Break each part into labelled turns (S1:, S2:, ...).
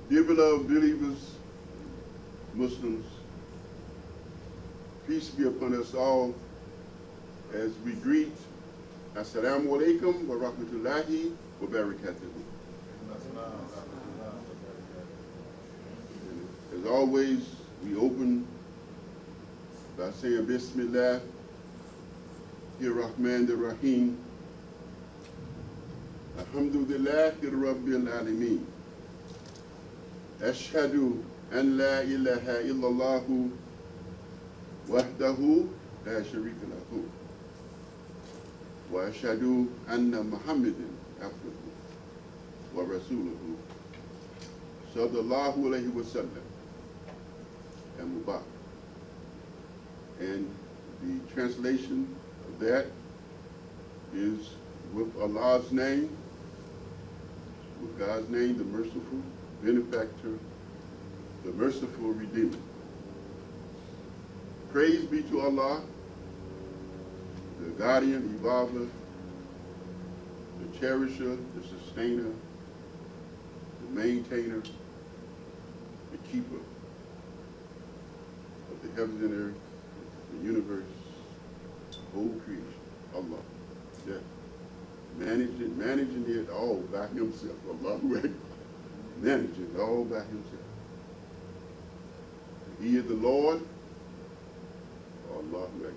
S1: Dear beloved believers, Muslims, peace be upon us all as we greet Assalamu alaikum wa rahmatullahi wa barakatuhu. As always, we open by saying Bismillah, Rahman Rahim, Alhamdulillah Rabbil Alameen. Ashhadu an la ilaha illallah wahdahu la sharika lahu wa ashhadu anna Muhammadan abduhu wa rasuluhu sallallahu alayhi wa sallam and mubarak. And the translation of that is with Allah's name, with God's name, the merciful benefactor, the merciful redeemer. Praise be to Allah, the guardian, evolver, the cherisher, the sustainer, the maintainer, the keeper of the heavens and earth, the universe, the whole creation, Allah. Yeah. Managing it all by himself. Allahu Akbar. Managing it all by himself. He is the Lord. Allahu Akbar.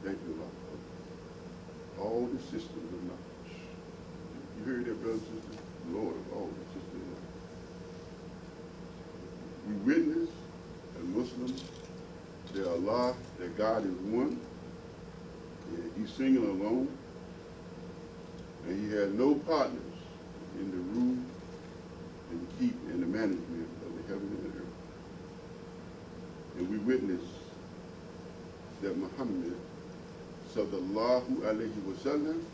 S1: Thank you, Allah. All the systems of knowledge. You heard that, brothers and sisters? Lord of all the systems of knowledge. We witness as Muslims that Allah, that God is one, and he's singing alone, and he has no partners in the rule and keep and the management of the heaven and the earth. And we witness that Muhammad sallallahu alayhi wa sallam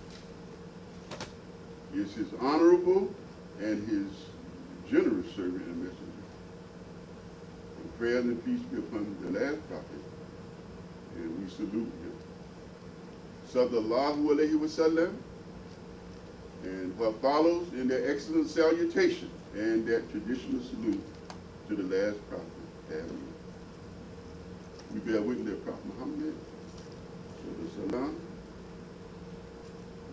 S1: is his honorable and his generous servant and messenger. And prayer and peace be upon the last prophet, and we salute him. Sallallahu alayhi wa sallam, and what follows in their excellent salutation and that traditional salute to the last prophet. Amen. We bear witness that Prophet Muhammad, salam,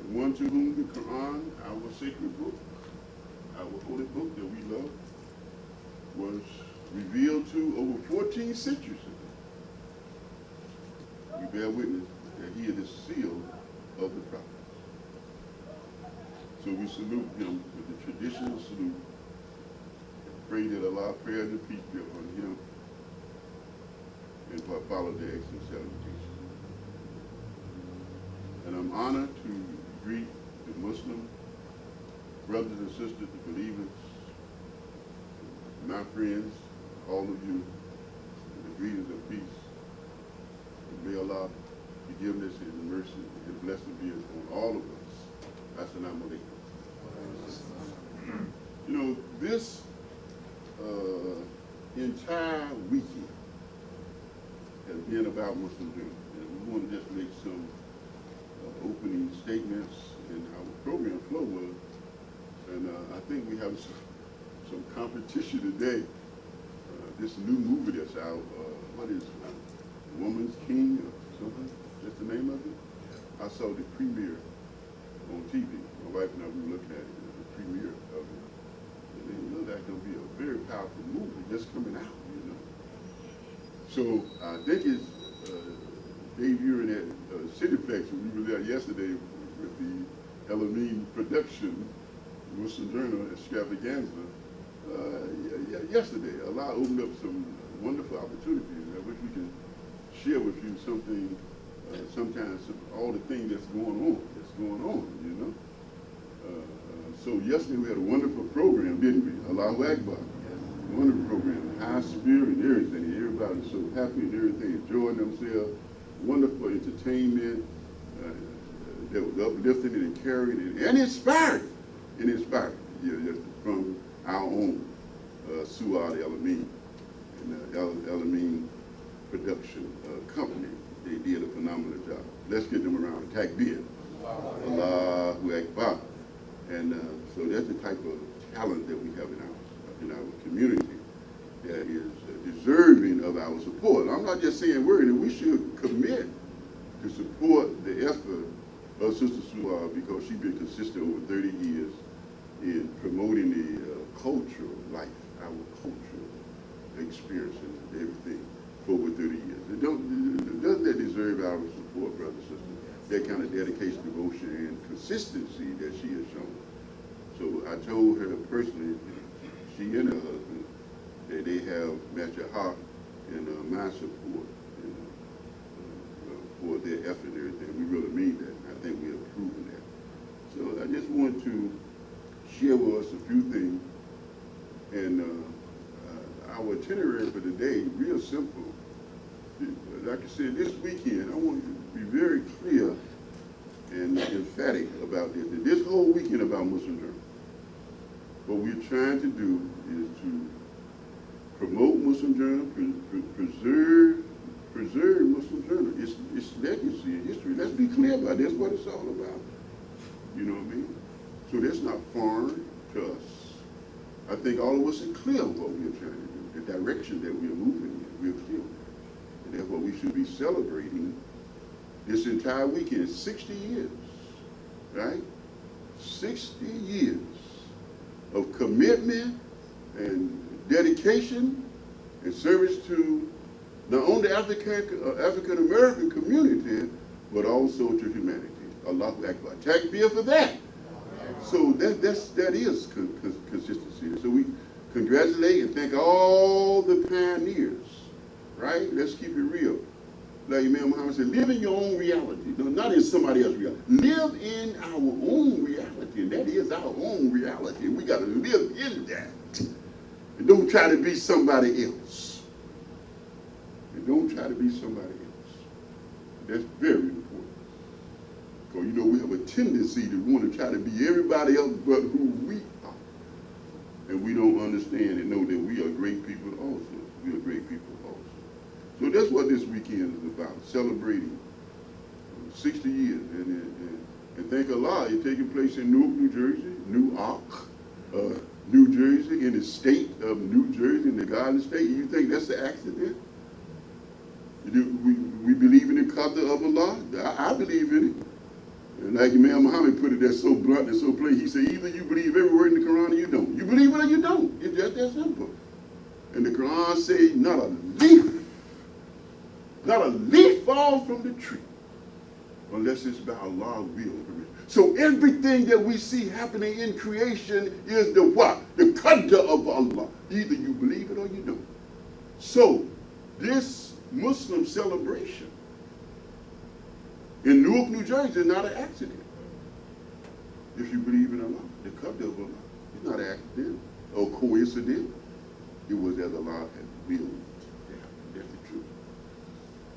S1: the one to whom the Quran, our sacred book, our holy book that we love, was revealed to over 14 centuries ago. We bear witness that he is the seal of the prophet. So we salute him with the traditional salute. Pray that Allah, prayer and peace be upon him, and what followed the excellent salutation. And I'm honored to greet the Muslim brothers and sisters, the believers, my friends, all of you, with the greetings of peace. And may Allah forgiveness and mercy and blessing be upon all of us. Assalamu alaikum. You know, this entire weekend has been about Muslim dreams. And we want to just make some opening statements, and our program flow was. And I think we have some competition today. This new movie that's out, what is it? Woman's King or something? That's the name of it? I saw the premiere on TV. My wife and I, we were looking at it, the premiere of it. And it looked like going to be a very powerful movie just coming out, you know. So I think it's debuting at Cineplex. We were there yesterday with the Al-Amin production, Muslim Journal Extravaganza. Yesterday, Allah opened up some wonderful opportunities. I wish we can share with you something, sometimes all the things that's going on, you know. So yesterday we had a wonderful program, didn't we? Allahu Akbar. Wonderful program, high spirit and everything. Everybody was so happy and everything, enjoying themselves. Wonderful entertainment that was uplifting and encouraging and inspiring. Yeah, from our own Suad Al-Amin and Al-Amin production company. They did a phenomenal job. Let's get them around. Takbir. Allahu Akbar. And so that's the type of talent that we have in our community. about just saying word, and we should commit to support the effort of Sister Suar because she's been consistent over 30 years in promoting the cultural life, our cultural experience and everything for over 30 years. Doesn't that deserve our support, brothers and sisters? That kind of dedication, devotion, and consistency that she has shown. So I told her personally, she and her husband, that they have matched Al-Haqq and my support for their effort and everything. We really mean that. I think we have proven that. So I just want to share with us a few things. And our itinerary for today, real simple. Like I said, this weekend, I want you to be very clear and emphatic about this. This whole weekend about Muslim Journal. What we're trying to do is to promote Muslim Journal, preserve Muslim Journal, its legacy and history. Let's be clear about it. That's what it's all about. You know what I mean? So that's not foreign to us. I think all of us are clear on what we're trying to do, the direction that we're moving in. We're clear. And that's what we should be celebrating this entire weekend. 60 years, right? 60 years of commitment and dedication and service to not only the African American community, but also to humanity. Allahu Akbar. Takbir for that. So that is consistency. So we congratulate and thank all the pioneers, right? Let's keep it real. Like Imam Muhammad said, live in your own reality. No, not in somebody else's reality. Live in our own reality, and that is our own reality. We got to live in that. And don't try to be somebody else. And don't try to be somebody else. That's very important. Because, you know, we have a tendency to want to try to be everybody else but who we are. And we don't understand and know that we are great people also. We are great people also. So that's what this weekend is about, celebrating 60 years. And thank Allah, it's taking place in Newark, New Jersey, Newark, New Jersey, in the state of New Jersey, in the Garden State. You think that's an accident? We believe in the qadr of Allah? I believe in it. And like Imam Muhammad put it there so blunt and so plain, he said, either you believe every word in the Quran or you don't. You believe it or you don't. It's just that simple. And the Quran says, not a leaf falls from the tree unless it's by Allah's will. So everything that we see happening in creation is the what? The qadr of Allah. Either you believe it or you don't. So this Muslim celebration in Newark, New Jersey is not an accident. If you believe in Allah, the qadr of Allah. It's not an accident or coincidence. It was as Allah had willed. Yeah, that's the truth.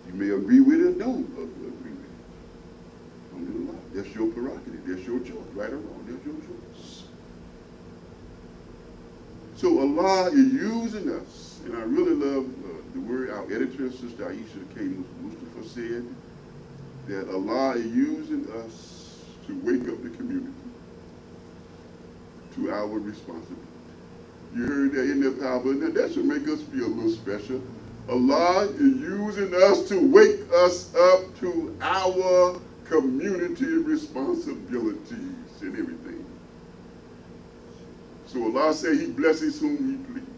S1: You may agree with it or don't agree with it. Alhamdulillah. That's your prerogative. That's your choice. Right or wrong, that's your choice. So Allah is using us. And I really love the word our editor, Sister Aisha K. Mustafa said, that Allah is using us to wake up the community to our responsibility. You heard that in the power, and that should make us feel a little special. Allah is using us to wake us up to our community responsibilities and everything. So Allah said He blesses whom He pleases.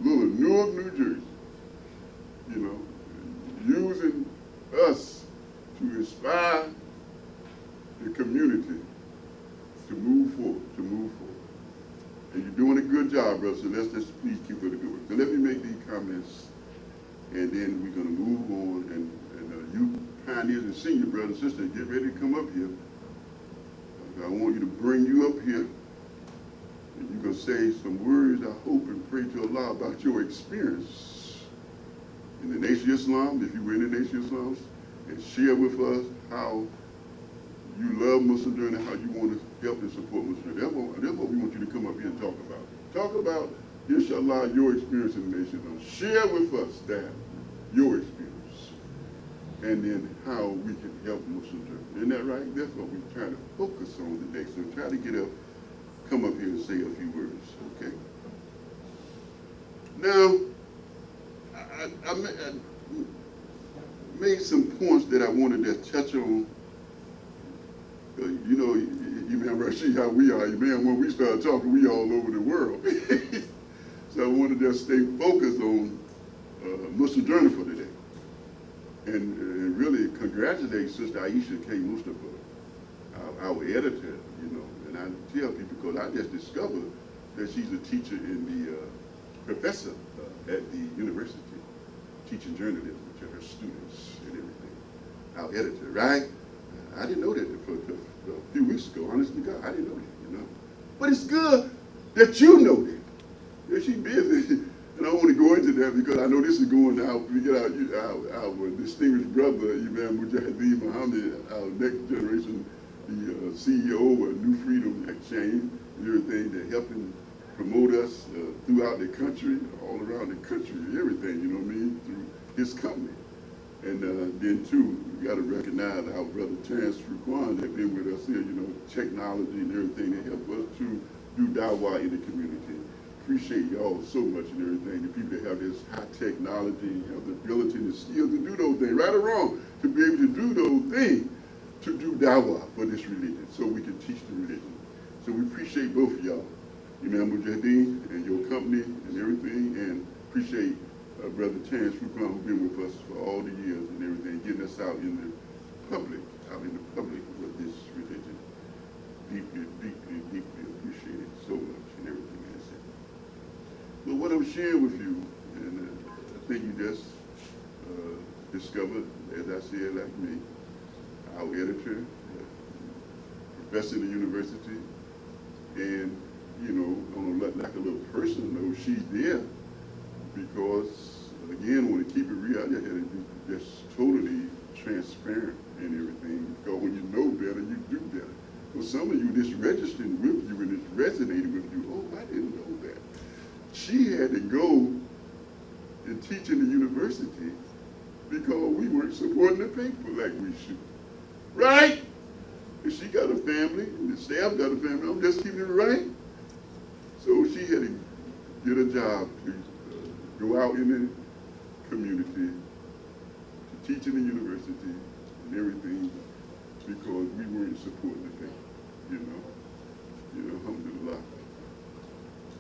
S1: Little Newark, New Jersey, you know, using us to inspire the community to move forward, And you're doing a good job, brother, so let's just please keep it a good work. So let me make these comments, and then we're going to move on. And you pioneers and senior brothers and sisters, get ready to come up here. I want you to bring you up here, and you're going to say some words, I hope, and pray to Allah about your experience in the Nation of Islam, if you were in the Nation of Islam, and share with us how you love Muslim Journey and how you want to help and support Muslim Journey. That's what we want you to come up here and talk about. Talk about, inshallah, your experience in the Nation of Islam. Share with us that, your experience, and then how we can help Muslim Journey. Isn't that right? That's what we're trying to focus on today. So try to get up, come up here and say a few words, okay? Now, made some points that I wanted to touch on. You know, you remember, see how we are. Man, when we start talking, we all over the world. So I wanted to stay focused on Muslim Journal for today. And really congratulate Sister Aisha K. Mustafa, our editor, you know. And I tell people, because I just discovered that she's a teacher in the professor at the university, teaching journalism to her students and everything. Our editor, right? I didn't know that for a few weeks ago, honestly, God, I didn't know that, you know. But it's good that you know that. Yeah, she's busy. And I don't want to go into that because I know this is going out. We get our distinguished brother, Imam Mujahideen Muhammad, our next generation, the CEO of New Freedom Exchange, and everything, they're helping promote us throughout the country, all around the country, everything, you know what I mean, through his company. And then too, we got to recognize our brother Terrence Frequan that been with us here, you know, technology and everything that help us to do Dawah in the community. Appreciate y'all so much and everything. The people that have this high technology, have the ability and the skill to do those things, right or wrong, to be able to do those things, to do Dawah for this religion, so we can teach the religion. So we appreciate both of y'all, Imam Mujahideen and your company and everything, and appreciate Brother Terrence Frequan, who's been with us for all the years and everything, getting us out in the public with this religion. Deeply, deeply, deeply appreciate it so much and everything I said. But what I'm sharing with you, and I think you just discovered, as I said, like me, our editor, professor in the university, and, you know, on like a little personal note, she's there because, again, I want to keep it real. I just had to be just totally transparent and everything, because when you know better, you do better. For some of you, this registered with you and it's resonated with you. Oh, I didn't know that. She had to go and teach in the university because we weren't supporting the paper like we should. Right? And she got a family, and the staff got a family. I'm just keeping it right. So she had to get a job to go out in the community, to teach in the university and everything, because we weren't supporting the paper, you know, alhamdulillah.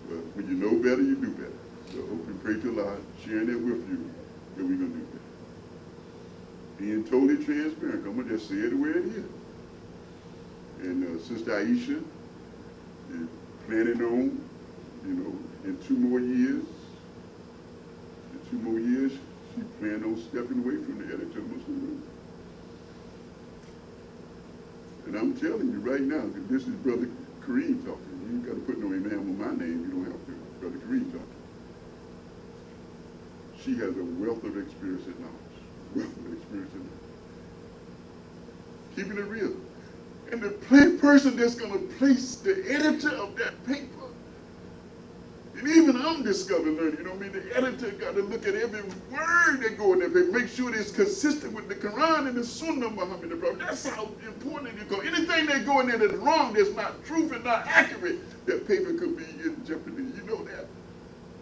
S1: But when you know better, you do better. So I hope and pray to Allah, sharing that with you, that we're going to do better. Being totally transparent, I'm going to just say it the way it is. And Sister Aisha is planning on, you know, in 2 more years, she planned on stepping away from the editor of Muslim Journal. And I'm telling you right now, because this is Brother Kareem talking. You ain't got to put no imam on my name. You don't have to. Brother Kareem talking. She has a wealth of experience and knowledge. Keeping it real. And the person that's going to place the editor of that paper, and even I'm discovering, learning, you know what I mean? The editor got to look at every word that go in that paper, make sure it's consistent with the Quran and the Sunnah of Muhammad the Prophet. That's how important it is. Because anything that go in there that's wrong, that's not truth and not accurate, that paper could be in jeopardy. You know that?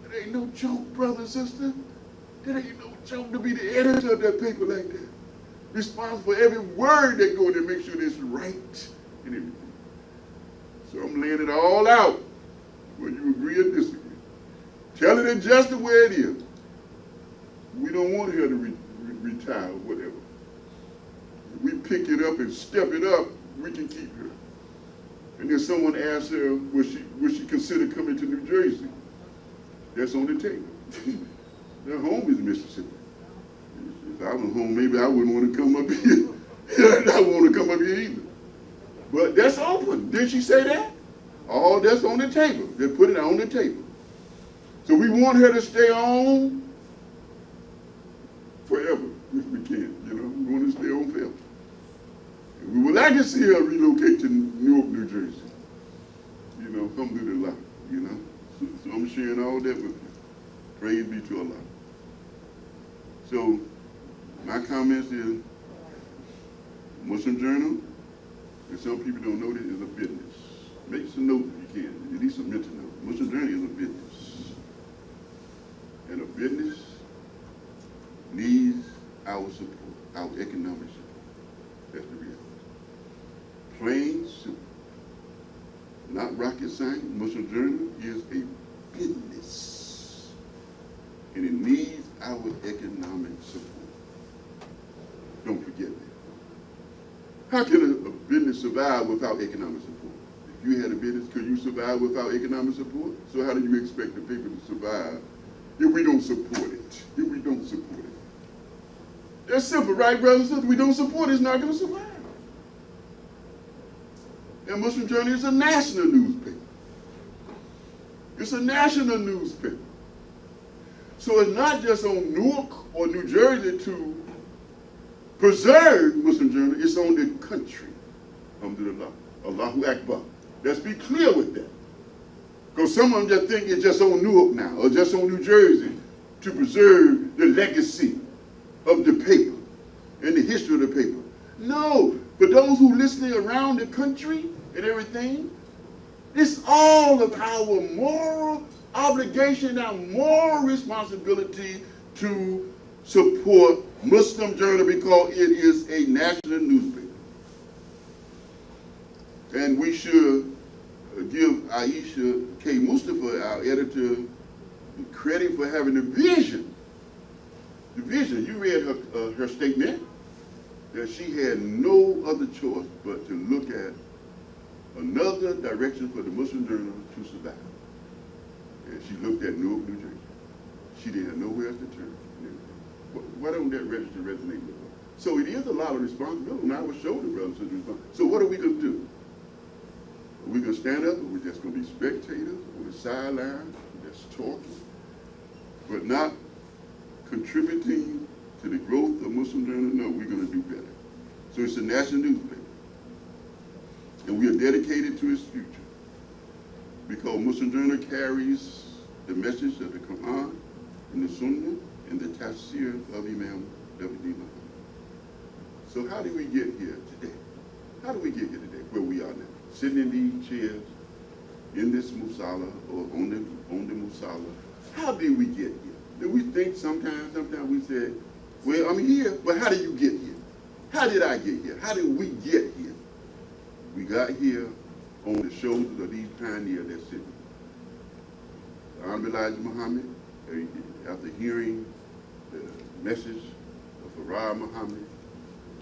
S1: It ain't no joke, brother and sister. It ain't no joke to be the editor of that paper like that. Responsible for every word that go in there, make sure it's right and everything. So I'm laying it all out, whether you agree or disagree. Tell it just the way it is. We don't want her to retire or whatever. If we pick it up and step it up, we can keep her. And then someone asks her, would she consider coming to New Jersey? That's on the table. Their home is Mississippi. If I was home, maybe I wouldn't want to come up here. I wouldn't want to come up here either. But that's open. Didn't she say that? All that's on the table. They put it on the table. So we want her to stay on forever, if we can. You know, we want to stay on forever. And we would like to see her relocate to Newark, New Jersey. You know, alhamdulillah, you know. So I'm sharing all that with you. Praise be to Allah. So my comments is Muslim Journal, and some people don't know this, is a business. Make some notes if you can, at least some mental notes. Muslim Journal is a business. And a business needs our support. our economic support. That's the reality. Plain, simple. Not rocket science. Muslim Journal is a business. And it needs our economic support. Don't forget that. How can a business survive without economic support? If you had a business, could you survive without economic support? So how do you expect the people to survive if we don't support it? If we don't support it. That's simple, right, brothers and sisters? We don't support it, it's not going to survive. And Muslim Journal is a national newspaper. It's a national newspaper. So it's not just on Newark or New Jersey to preserve Muslim Journal, it's on the country. Alhamdulillah. Allahu Akbar. Let's be clear with that. Because some of them just think it's just on Newark now, or just on New Jersey, to preserve the legacy of the paper and the history of the paper. No, for those who listening around the country and everything, it's all of our moral obligation, our moral responsibility to support Muslim Journal because it is a national newspaper. And we should give Aisha K. Mustafa, our editor, credit for having the vision. The vision. You read her statement that she had no other choice but to look at another direction for the Muslim Journal to survive. And she looked at Newark, New Jersey. She didn't have nowhere else to turn. Why don't that register resonate with her? So it is a lot of responsibility on our shoulder, brothers and sisters. So what are we going to do? Are we going to stand up, or we're just going to be spectators on the sideline, just talking, but not contributing to the growth of Muslim Journal? No, we're going to do better. So it's a national newspaper. And we are dedicated to its future because Muslim Journal carries the message of the Quran and the Sunnah and the tafsir of Imam W.D. Muhammad. So how do we get here today? How do we get here today, where we are now? Sitting in these chairs, in this musalla, or on the musalla. How did we get here? Do we think sometimes we say, well, I'm here, but how did you get here? How did I get here? How did we get here? We got here on the shoulders of these pioneers that sit here. Honorable Elijah Muhammad, after hearing the message of Farah Muhammad,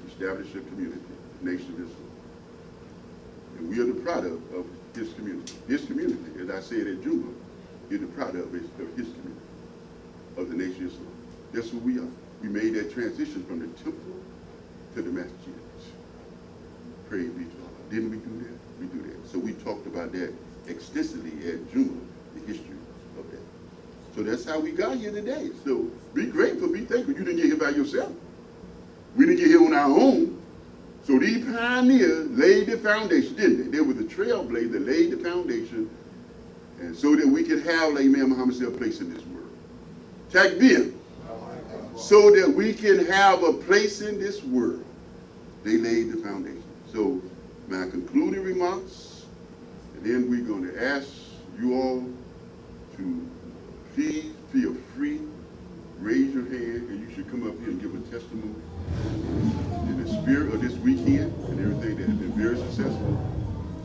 S1: established a community, the Nation of Islam. And we are the product of his community. His community, as I said at Juma, is the product of his community, of the Nation of Islam. That's who we are. We made that transition from the temple to the masjid. Praise be to Allah. Didn't we do that? We do that. So we talked about that extensively at Juma, the history of that. So that's how we got here today. So be grateful, be thankful. You didn't get here by yourself. We didn't get here on our own. So these pioneers laid the foundation, didn't they? They were the trailblazers that laid the foundation, and so that we could have, like Imam Muhammad said, a place in this world. Takbir. So that we can have a place in this world. They laid the foundation. So my concluding remarks, and then we're going to ask you all to please feel free, raise your hand, and you should come up here and give a testimony in the spirit of this weekend and everything that has been very successful.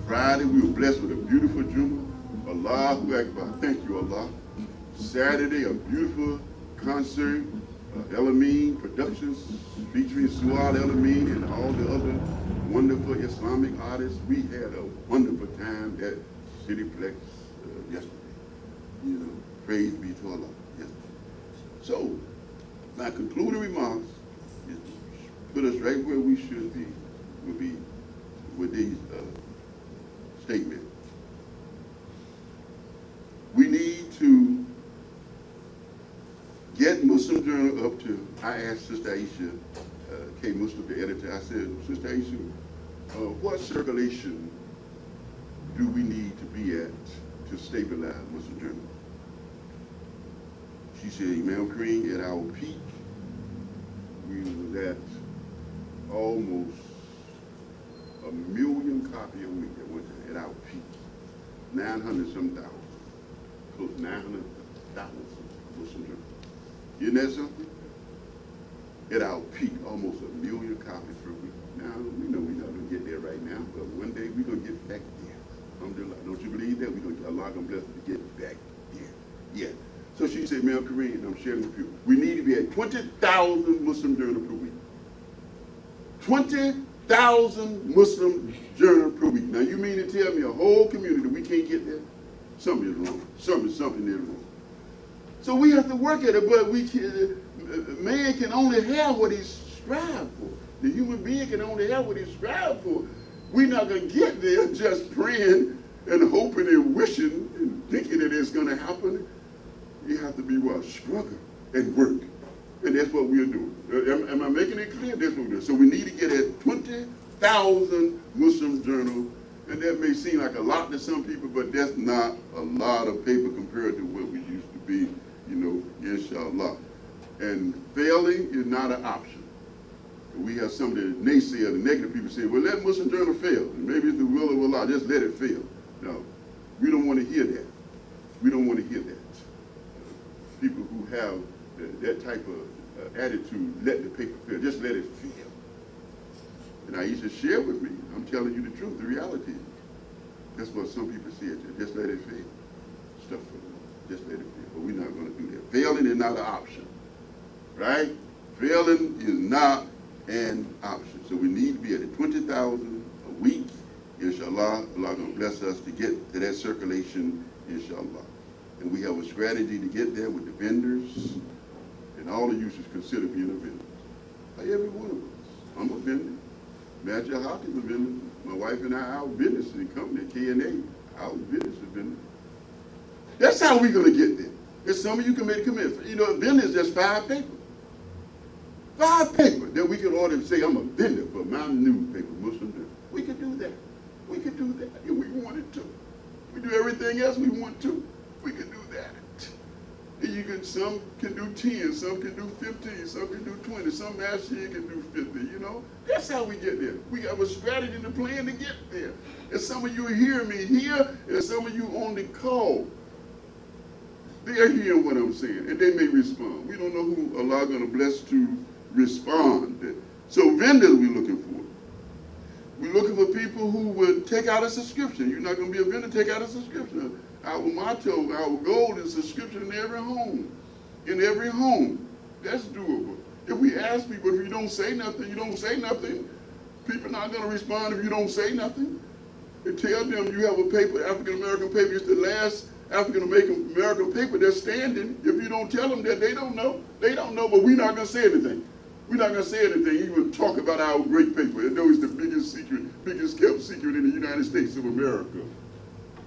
S1: Friday, we were blessed with a beautiful Juma. Allahu Akbar. Thank you, Allah. Saturday, a beautiful concert, El-Amin Productions, featuring Suad El-Amin and all the other wonderful Islamic artists. We had a wonderful time at Cityplex yesterday. You know, praise be to Allah. Yesterday. So, my concluding remarks is put us right where we should be, would be with these statements. We need to get Muslim Journal up to, I asked Sister Aisha K. Mustafa, the editor, I said, Sister Aisha, what circulation do we need to be at to stabilize Muslim Journal? She said, Imam Kareem, at our peak, we was at almost 1 million copies a week at one time, at our peak. 900-some thousand, close 900,000 Muslim Journal. Isn't that something? at our peak, almost 1 million copies per week. Now, we know we're not going to get there right now, but one day we're going to get back there. Alhamdulillah. Don't you believe that? Allah going to bless us to get back there. Yeah. So she said, Ma'am Kareem, I'm sharing with you, we need to be at 20,000 Muslim journal per week. 20,000 Muslim journal per week. Now, you mean to tell me a whole community we can't get there? Something is wrong. Something is wrong. So we have to work at it, but man can only have what he strives for. The human being can only have what he strives for. We're not going to get there just praying and hoping and wishing and thinking that it's going to happen. You have to be struggle and work. And that's what we're doing. Am I making it clear? That's what we're doing. So we need to get at 20,000 Muslim journals. And that may seem like a lot to some people, but that's not a lot of paper compared to what we used to be, inshallah. And failing is not an option. We have some of the naysayers, the negative people saying, well, let Muslim journal fail. And maybe it's the will of Allah, just let it fail. No, we don't want to hear that. We don't want to hear that. People who have that type of attitude, let the paper fail, just let it fail. And Aisha shared with me, I'm telling you the truth, the reality is. That's what some people say, just let it fail. Stuff for them, just let it fail. But we're not going to do that. Failing is not an option, right? Failing is not an option. So we need to be at 20,000 a week, inshallah. Allah going to bless us to get to that circulation, inshallah. And we have a strategy to get there with the vendors, and all of you should consider being a vendor. Like every one of us. I'm a vendor. Al-Haqq is a vendor. My wife and I, our business is a company, K&A, our business is a vendor. That's how we're going to get there. And some of you can make a commitment. A vendor is just 5 paper. 5 paper that we can order and say, I'm a vendor for my newspaper, Muslim Journal. We could do that. We could do that if we wanted to. We do everything else we want to. We can do that. And some can do 10, some can do 15, some can do 20, some last year can do 50, That's how we get there. We have a strategy and a plan to get there. And some of you hear me here, and some of you on the call. They're hearing what I'm saying, and they may respond. We don't know who Allah is going to bless to respond. So vendors we're looking for. We're looking for people who would take out a subscription. You're not going to be a vendor, take out a subscription. Our motto, our goal is subscription in every home. In every home. That's doable. If we ask people, if you don't say nothing, you don't say nothing. People are not going to respond if you don't say nothing. And tell them you have a paper, African-American paper, it's the last African-American paper that's standing. If you don't tell them that, they don't know. They don't know, but we're not going to say anything. We're not going to say anything, even talk about our great paper. And know it's the biggest kept secret in the United States of America.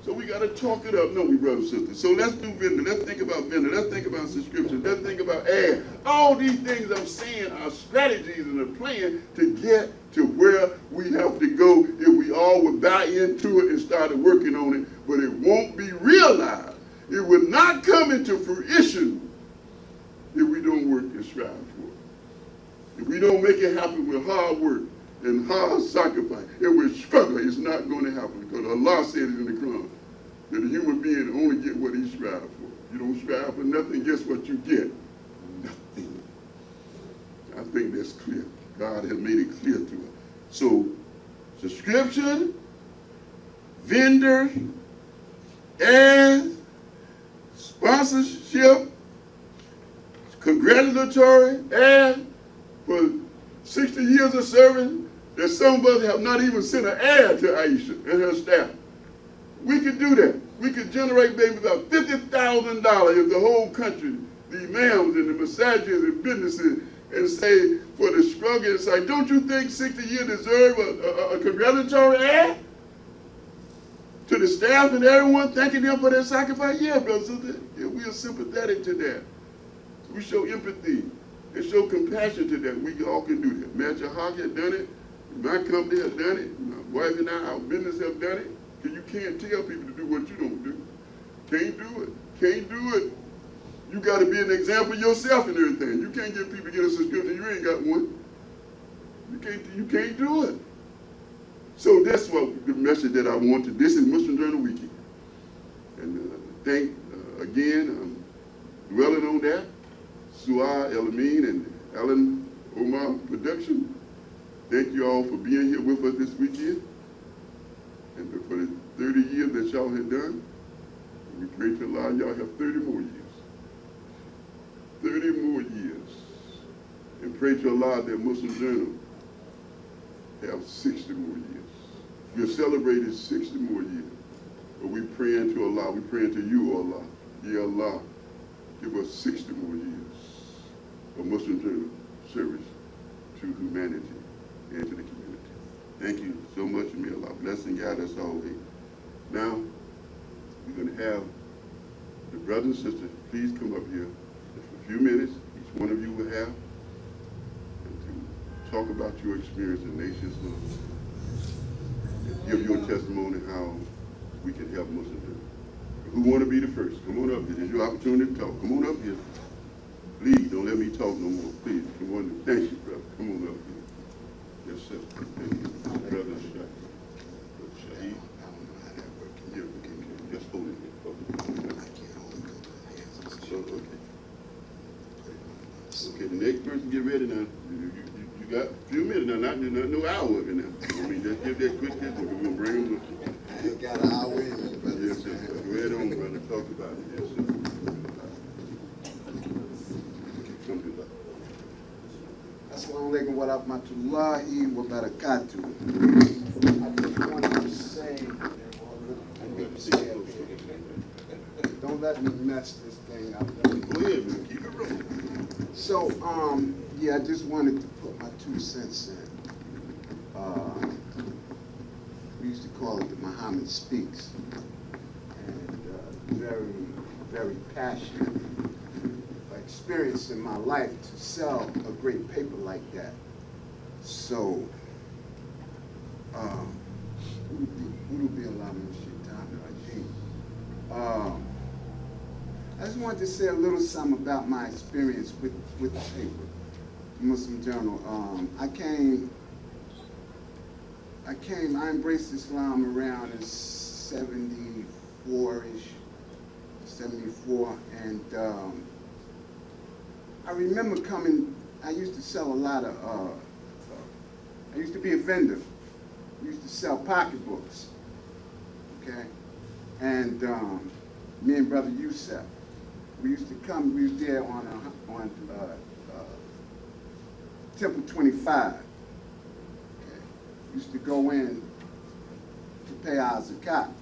S1: So we got to talk it up, don't we, brothers and sisters? So let's do vendor. Let's think about vendor. Let's think about subscription. Let's think about ad. All these things I'm saying are strategies and a plan to get to where we have to go if we all would buy into it and started working on it. But it won't be realized. It will not come into fruition if we don't work and strive for it. If we don't make it happen with hard work and hard sacrifice, and with struggle, it's not going to happen. Because Allah said it in the Quran, that a human being only get what he strives for. You don't strive for nothing, guess what you get? Nothing. I think that's clear. God has made it clear to us. So, subscription, vendor, ads, sponsorship, congratulatory ads for 60 years of service, that some of us have not even sent an ad to Aisha and her staff. We could do that. We could generate maybe about $50,000 if the whole country, the imams and the masajids and businesses, and say for the struggle, and say, don't you think 60 years deserve a congratulatory ad? To the staff and everyone, thanking them for their sacrifice? Yeah, brothers and sisters, yeah, we are sympathetic to that. We show empathy and show compassion to that. We all can do that. Al-Haqq has done it. My company has done it. My wife and I, our business have done it. Because you can't tell people to do what you don't do. Can't do it. Can't do it. You got to be an example yourself and everything. You can't get people to get a subscription. You ain't got one. You can't do it. So that's what the message that I wanted. This is Muslim Journal Weekend. And again, I'm dwelling on that. Su'a, El-Amin, and Ellen Omar Production. Thank you all for being here with us this weekend. And for the 30 years that y'all have done, we pray to Allah y'all have 30 more years. 30 more years. And pray to Allah that Muslim Journal have 60 more years. We're celebrating 60 more years. But we praying to Allah, we praying to you, Allah. Ya Allah, give us 60 more years of Muslim Journal service to humanity and to the community. Thank you so much, and may Allah bless and guide us always. Now, we're going to have the brothers and sisters, please come up here just for a few minutes. Each one of you will have, and to talk about your experience in Nations Love. And give your testimony how we can help Muslim Journal. Who want to be the first? Come on up here. This is your opportunity to talk. Come on up here. Please, don't let me talk no more. Please, come on. Thank you, brother. Come on up here. Yes, sir. Thank you. Brother Shahid. Yeah, just hold it here. Okay, the next person get ready now. You got a few minutes now, not no hour of it now. I mean, just give that quick this one. We're going to bring them with you.
S2: You got an hour in you, brother.
S1: Yes, sir. Go ahead on, brother. Talk about it. Yes, sir.
S2: Assalamu alaikum wa rahmatullahi wa barakatuh. I just wanted to say, don't let me mess this thing up.
S1: Go ahead, man. Keep it rolling.
S2: So, yeah, I just wanted to put my 2 cents in. We used to call it the Muhammad Speaks, and very, very passionate experience in my life to sell a great paper like that. So, I just wanted to say a little something about my experience with the paper, Muslim Journal. I embraced Islam around in 74-ish, 74, and I remember coming, I used to sell a lot of, I used to be a vendor. We used to sell pocketbooks, okay? And me and Brother Yusef, we used to come, we was there on Temple 25. Used to go in to pay our zakat.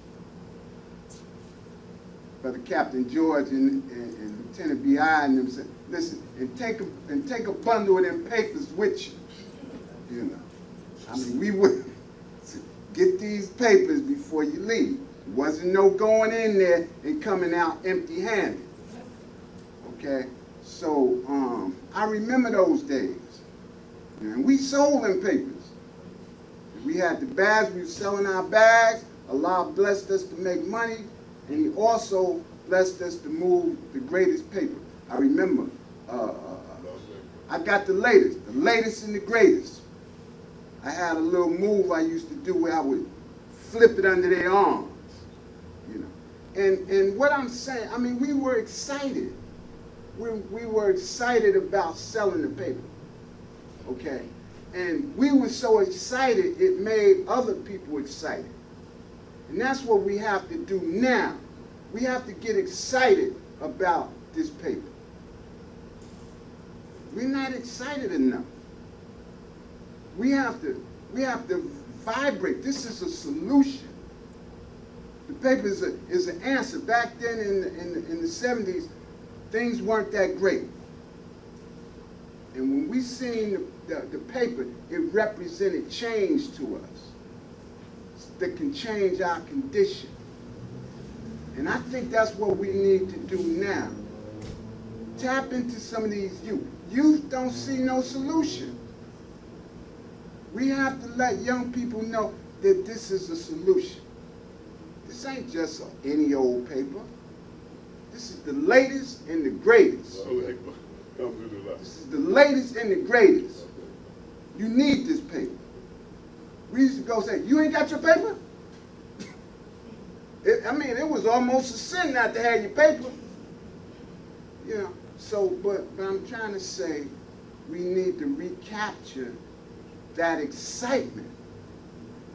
S2: Brother Captain George and Lieutenant B.I. and them said, listen, and take a bundle of them papers with you. You know, I mean, we would get these papers before you leave. It wasn't no going in there and coming out empty-handed. Okay, so I remember those days, and we sold them papers. We had the bags, we were selling our bags. Allah blessed us to make money, and He also blessed us to move the greatest paper. I remember, I got the latest and the greatest. I had a little move I used to do where I would flip it under their arms, you know. And what I'm saying, I mean, we were excited. We were excited about selling the paper, okay? And we were so excited, it made other people excited. And that's what we have to do now. We have to get excited about this paper. We're not excited enough. We have to vibrate. This is a solution. The paper is an answer. Back then in the 70s, things weren't that great. And when we seen the paper, it represented change to us that can change our condition. And I think that's what we need to do now. Tap into some of these youth. Youth don't see no solution. We have to let young people know that this is a solution. This ain't just any old paper. This is the latest and the greatest. This is the latest and the greatest. You need this paper. We used to go say, you ain't got your paper? I mean, it was almost a sin not to have your paper. You know, so, but I'm trying to say, we need to recapture that excitement.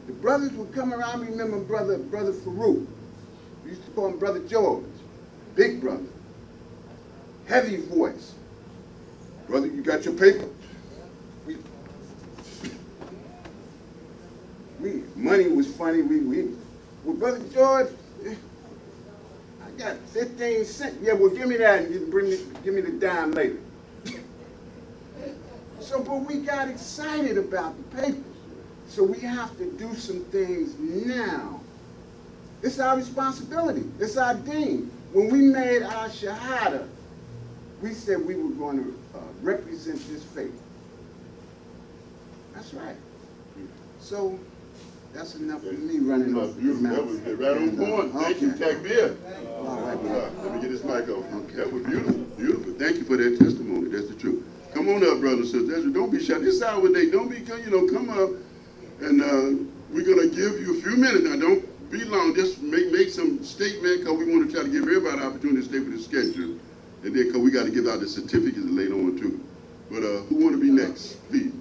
S2: The brothers would come around. I remember brother Farouk. We used to call him Brother George, big brother, heavy voice. Brother, you got your paper? Money was funny. Well, Brother George, I got 15 cents. Yeah, well, give me that and give me the dime later. So, but we got excited about the papers. So we have to do some things now. It's our responsibility. It's our deen. When we made our shahada, we said we were going to represent this faith. That's right. So that's enough for me running off the mouth.
S1: That was right on point. Thank you, Takbir. Let me get this mic off. Okay. That was beautiful, beautiful. Thank you for that testimony. That's the truth. Come on up, brothers and sisters. Don't be shy. This hour day, don't be, come up, and we're going to give you a few minutes. Now, don't be long. Just make some statement, because we want to try to give everybody an opportunity to stay with the schedule. And then, because we got to give out the certificates later on, too. But who want to be next? Please.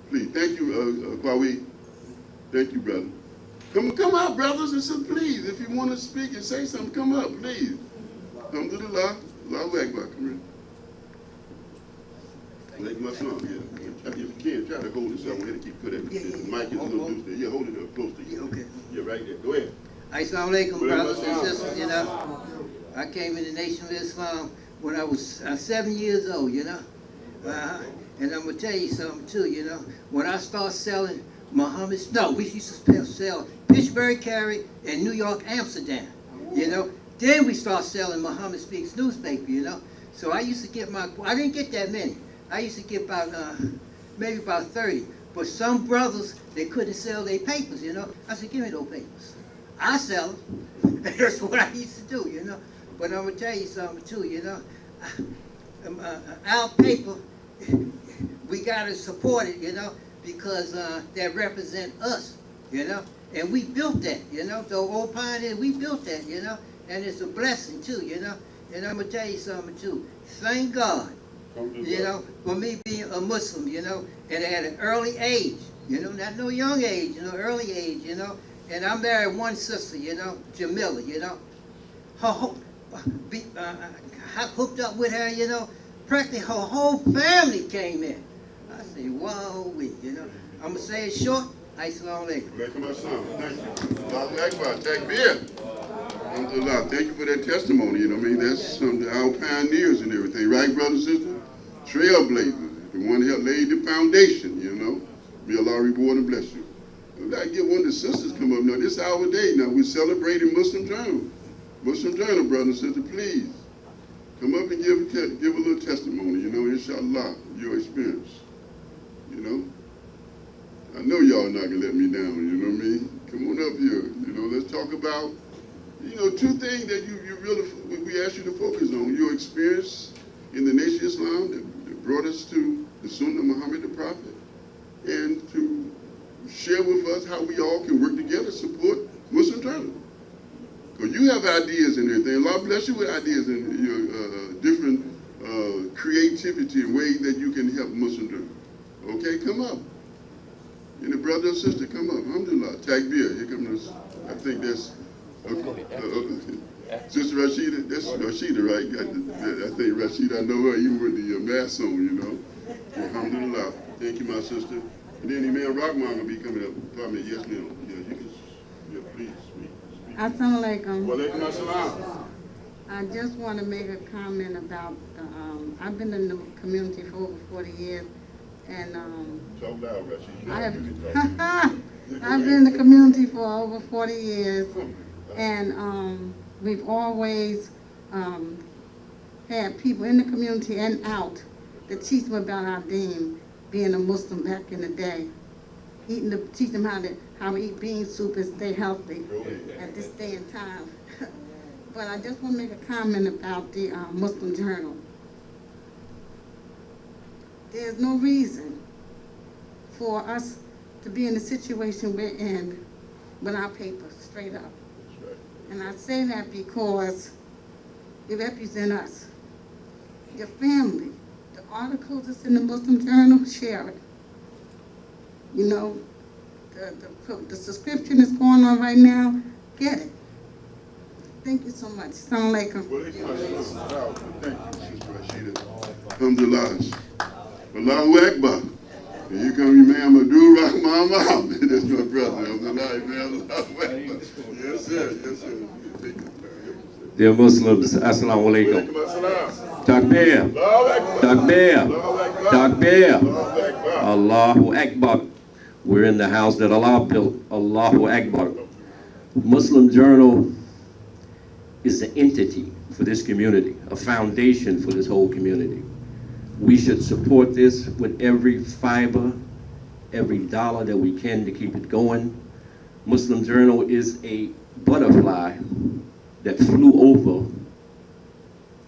S1: Please. Thank you, Kwawe. Thank you, brother. Come out, brothers and sisters, please. If you want to speak and say something, come up, please. Alhamdulillah. Allahu Akbar. Come here. Make my song, yeah. If you can, try to hold it somewhere to keep put it. The mic is a little loose there. Yeah, hold it up close to you.
S3: Yeah, okay.
S1: Yeah, right there. Go ahead.
S3: Assalamu alaikum, brothers and sisters, you know. I came in the Nation of Islam when I was 7 years old, you know. And I'm going to tell you something, too, you know. When I started selling Muhammad's, no, we used to sell Pittsburgh Carry and New York Amsterdam, you know. Then we started selling Muhammad Speaks newspaper, you know. So I used to get I didn't get that many. I used to get about, maybe about 30. But some brothers, they couldn't sell their papers, you know. I said, give me those papers. I sell them. That's what I used to do, you know. But I'm going to tell you something, too, you know. Our paper, we got to support it, you know, because they represent us, you know. And we built that, you know. The old pioneers, we built that, you know. And it's a blessing, too, you know. And I'm going to tell you something, too. Thank God. You know, for me being a Muslim, you know, and at an early age, you know, not no young age, you know, early age, you know, and I married one sister, you know, Jamila, you know, I hooked up with her, you know, practically her whole family came in. I said, wow, you know, I'm going to say it short. Assalamu alaikum.
S1: Alaikum assalam. Thank you. Allahu Akbar. Takbir. Alhamdulillah. Thank you for that testimony. You know what I mean? That's some of our pioneers and everything. Right, brothers and sisters? Trailblazers. The one that laid the foundation, you know. May Allah reward and bless you. I'd like to get one of the sisters come up now. This is our day now. We're celebrating Muslim Journal. Muslim Journal, brothers and sisters, please. Come up and give a little testimony, you know, inshallah, your experience. You know? I know y'all not gonna let me down, you know what I mean? Come on up here, you know, let's talk about, you know, two things that you really, we ask you to focus on. Your experience in the Nation of Islam that brought us to the Sunnah of Muhammad the Prophet, and to share with us how we all can work together to support Muslim Journal. Because you have ideas and everything. Allah bless you with ideas and your different creativity and ways that you can help Muslim Journal. Okay, come up. And the brother and sister, come up. Alhamdulillah. Takbir. Here comes, I think that's, Sister Rashida. That's Rashida, right? I think Rashida, I know her even with the mask on, you know. Alhamdulillah. Thank you, my sister. And then Imam Rahman will be coming up. Probably, yes, ma'am. Yeah, you can, yeah, please speak.
S4: Assalamu alaikum.
S1: Wa alaikum assalam.
S4: I just want to make a comment about the, I've been in the community for over 40 years, and
S1: Talk loud, Rashid. You know
S4: I have,
S1: you can talk.
S4: I've been in the community for over 40 years, and we've always had people in the community and out that teach them about our deen, being a Muslim back in the day, teach them how to eat bean soup and stay healthy at this day and time. But I just want to make a comment about the Muslim Journal. There's no reason for us to be in the situation we're in with our paper, straight up.
S1: That's right.
S4: And I say that because it represents us, your family, the articles that's in the Muslim Journal, share it. You know, the subscription that's going on right now, get it. Thank you so much. Assalamu alaikum.
S1: Thank you, Sister Rashida. Alhamdulillah. Allahu Akbar. And here come Imam Abdul Rahman Muhammad. That's my brother. Alhamdulillah, man. Allahu Akbar. Yes, sir. Yes, sir.
S5: Dear Muslims, Assalamu alaikum. Takbir. Takbir. Takbir. Allahu Akbar. We're in the house that Allah built. Allahu Akbar. Muslim Journal is an entity for this community, a foundation for this whole community. We should support this with every fiber, every dollar that we can to keep it going. Muslim Journal is a butterfly that flew over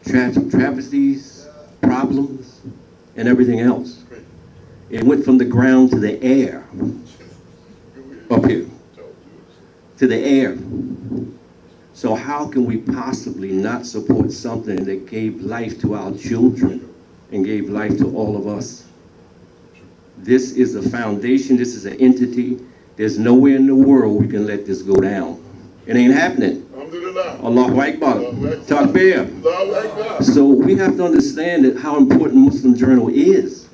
S5: travesties, problems, and everything else. It went from the ground to the air, up here, to the air. So how can we possibly not support something that gave life to our children and gave life to all of us? This is a foundation, this is an entity. There's nowhere in the world we can let this go down. It ain't happening. Allahu Akbar. Takbir. So we have to understand that how important Muslim Journal is.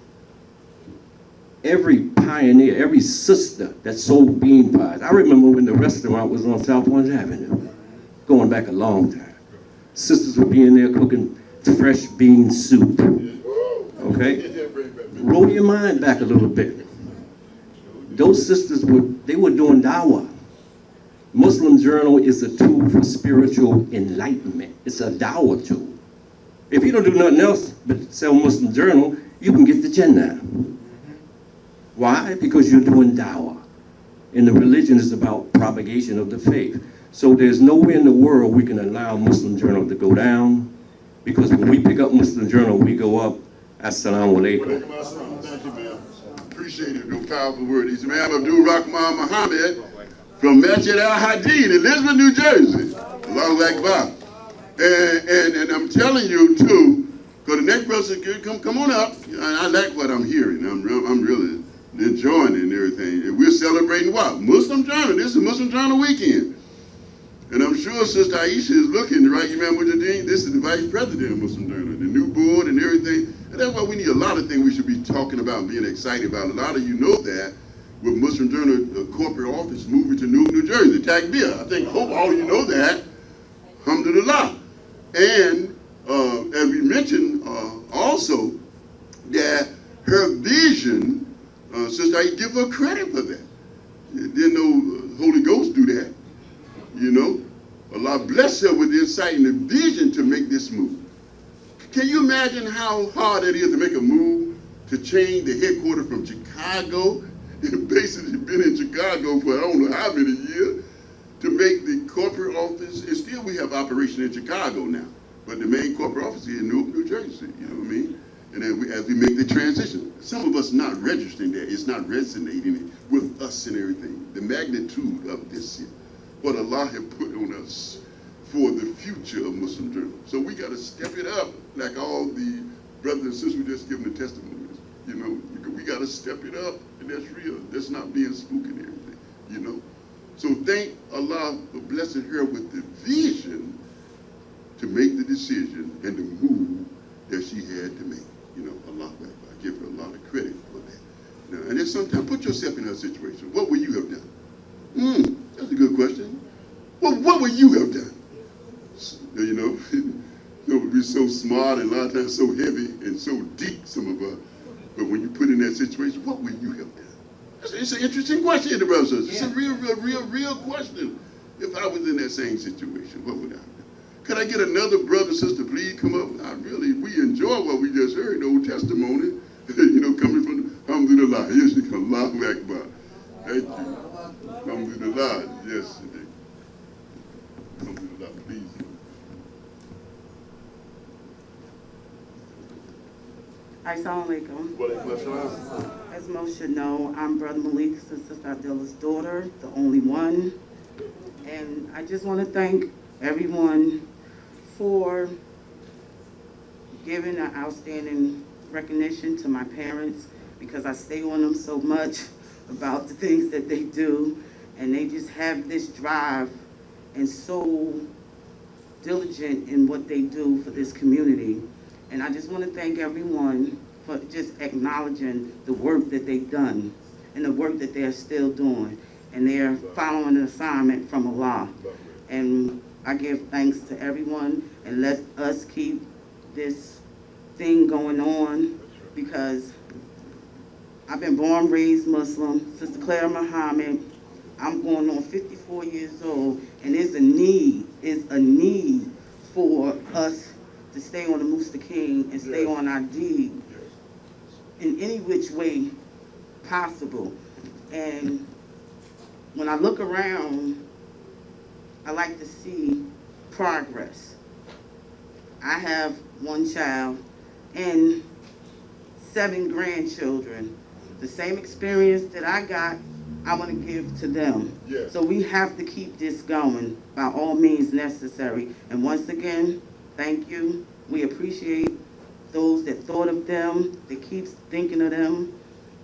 S5: Every pioneer, every sister that sold bean pies. I remember when the restaurant was on South Orange Avenue, going back a long time. Sisters would be in there cooking fresh bean soup. Okay? Roll your mind back a little bit. Those sisters were doing Dawah. Muslim Journal is a tool for spiritual enlightenment. It's a Dawah tool. If you don't do nothing else but sell Muslim Journal, you can get the Jannah. Why? Because you're doing Dawah. And the religion is about propagation of the faith. So there's nowhere in the world we can allow Muslim Journal to go down, because when we pick up Muslim Journal, we go up. Assalamu alaikum.
S1: Thank you, man. Appreciate it. No powerful word. He's Imam Abdul Rahman Muhammad from Masjid Al-Hadid in Elizabeth, New Jersey. Allahu Akbar. And I'm telling you, too, because the next brother, come on up. I like what I'm hearing. I'm really enjoying it and everything. And we're celebrating what? Muslim Journal. This is Muslim Journal weekend. And I'm sure Sister Aisha is looking, right? You remember Mujahideen? This is the vice president of Muslim Journal, the new board and everything. And that's why we need a lot of things we should be talking about and being excited about. A lot of you know that with Muslim Journal corporate office moving to Newark, New Jersey, Takbir. I hope all of you know that. Alhamdulillah. And as we mentioned also, that her vision, Sister Aisha, give her credit for that. Didn't know Holy Ghost do that. You know, Allah bless her with the insight and the vision to make this move. Can you imagine how hard it is to make a move to change the headquarters from Chicago, and basically been in Chicago for I don't know how many years, to make the corporate office, and still we have operation in Chicago now, but the main corporate office is in Newark, New Jersey, you know what I mean? And then as we make the transition, some of us not registering that, it's not resonating with us and everything, the magnitude of this here. What Allah had put on us for the future of Muslim Journal. So we got to step it up, like all the brothers and sisters who just given the testimonies. You know, we got to step it up, and that's real. That's not being spooked and everything, you know. So thank Allah for blessing her with the vision to make the decision and the move that she had to make. You know, Allah, I give her a lot of credit for that. Now, and then sometimes put yourself in her situation. What would you have done? That's a good question. Well, what would you have done? You know, it would be so smart and a lot of times so heavy and so deep, some of us. But when you put in that situation, what would you have done? It's an interesting question, brothers. It's a real question. If I was in that same situation, what would I have done? Could I get another brother, sister, please come up? We enjoy what we just heard, the old testimony, you know, coming from Alhamdulillah. Yes, Allahu Akbar. Thank you. Alhamdulillah, yes, indeed. Alhamdulillah, please.
S6: Assalamu alaikum. As most should know, I'm Brother Malik's and Sister Abdullah's daughter, the only one. And I just want to thank everyone for giving an outstanding recognition to my parents because I stay on them so much about the things that they do, and they just have this drive and so diligent in what they do for this community. And I just want to thank everyone for just acknowledging the work that they've done and the work that they're still doing. And they're following an assignment from Allah. And I give thanks to everyone, and let us keep this thing going on, because I've been born, raised Muslim. Sister Clara Muhammad, I'm going on 54 years old, and there's a need for us to stay on the Mustaqim and stay on our deed in any which way possible. And when I look around, I like to see progress. I have one child and 7 grandchildren. The same experience that I got, I want to give to them.
S1: Yes.
S6: So we have to keep this going by all means necessary. And once again, thank you. We appreciate those that thought of them, that keeps thinking of them.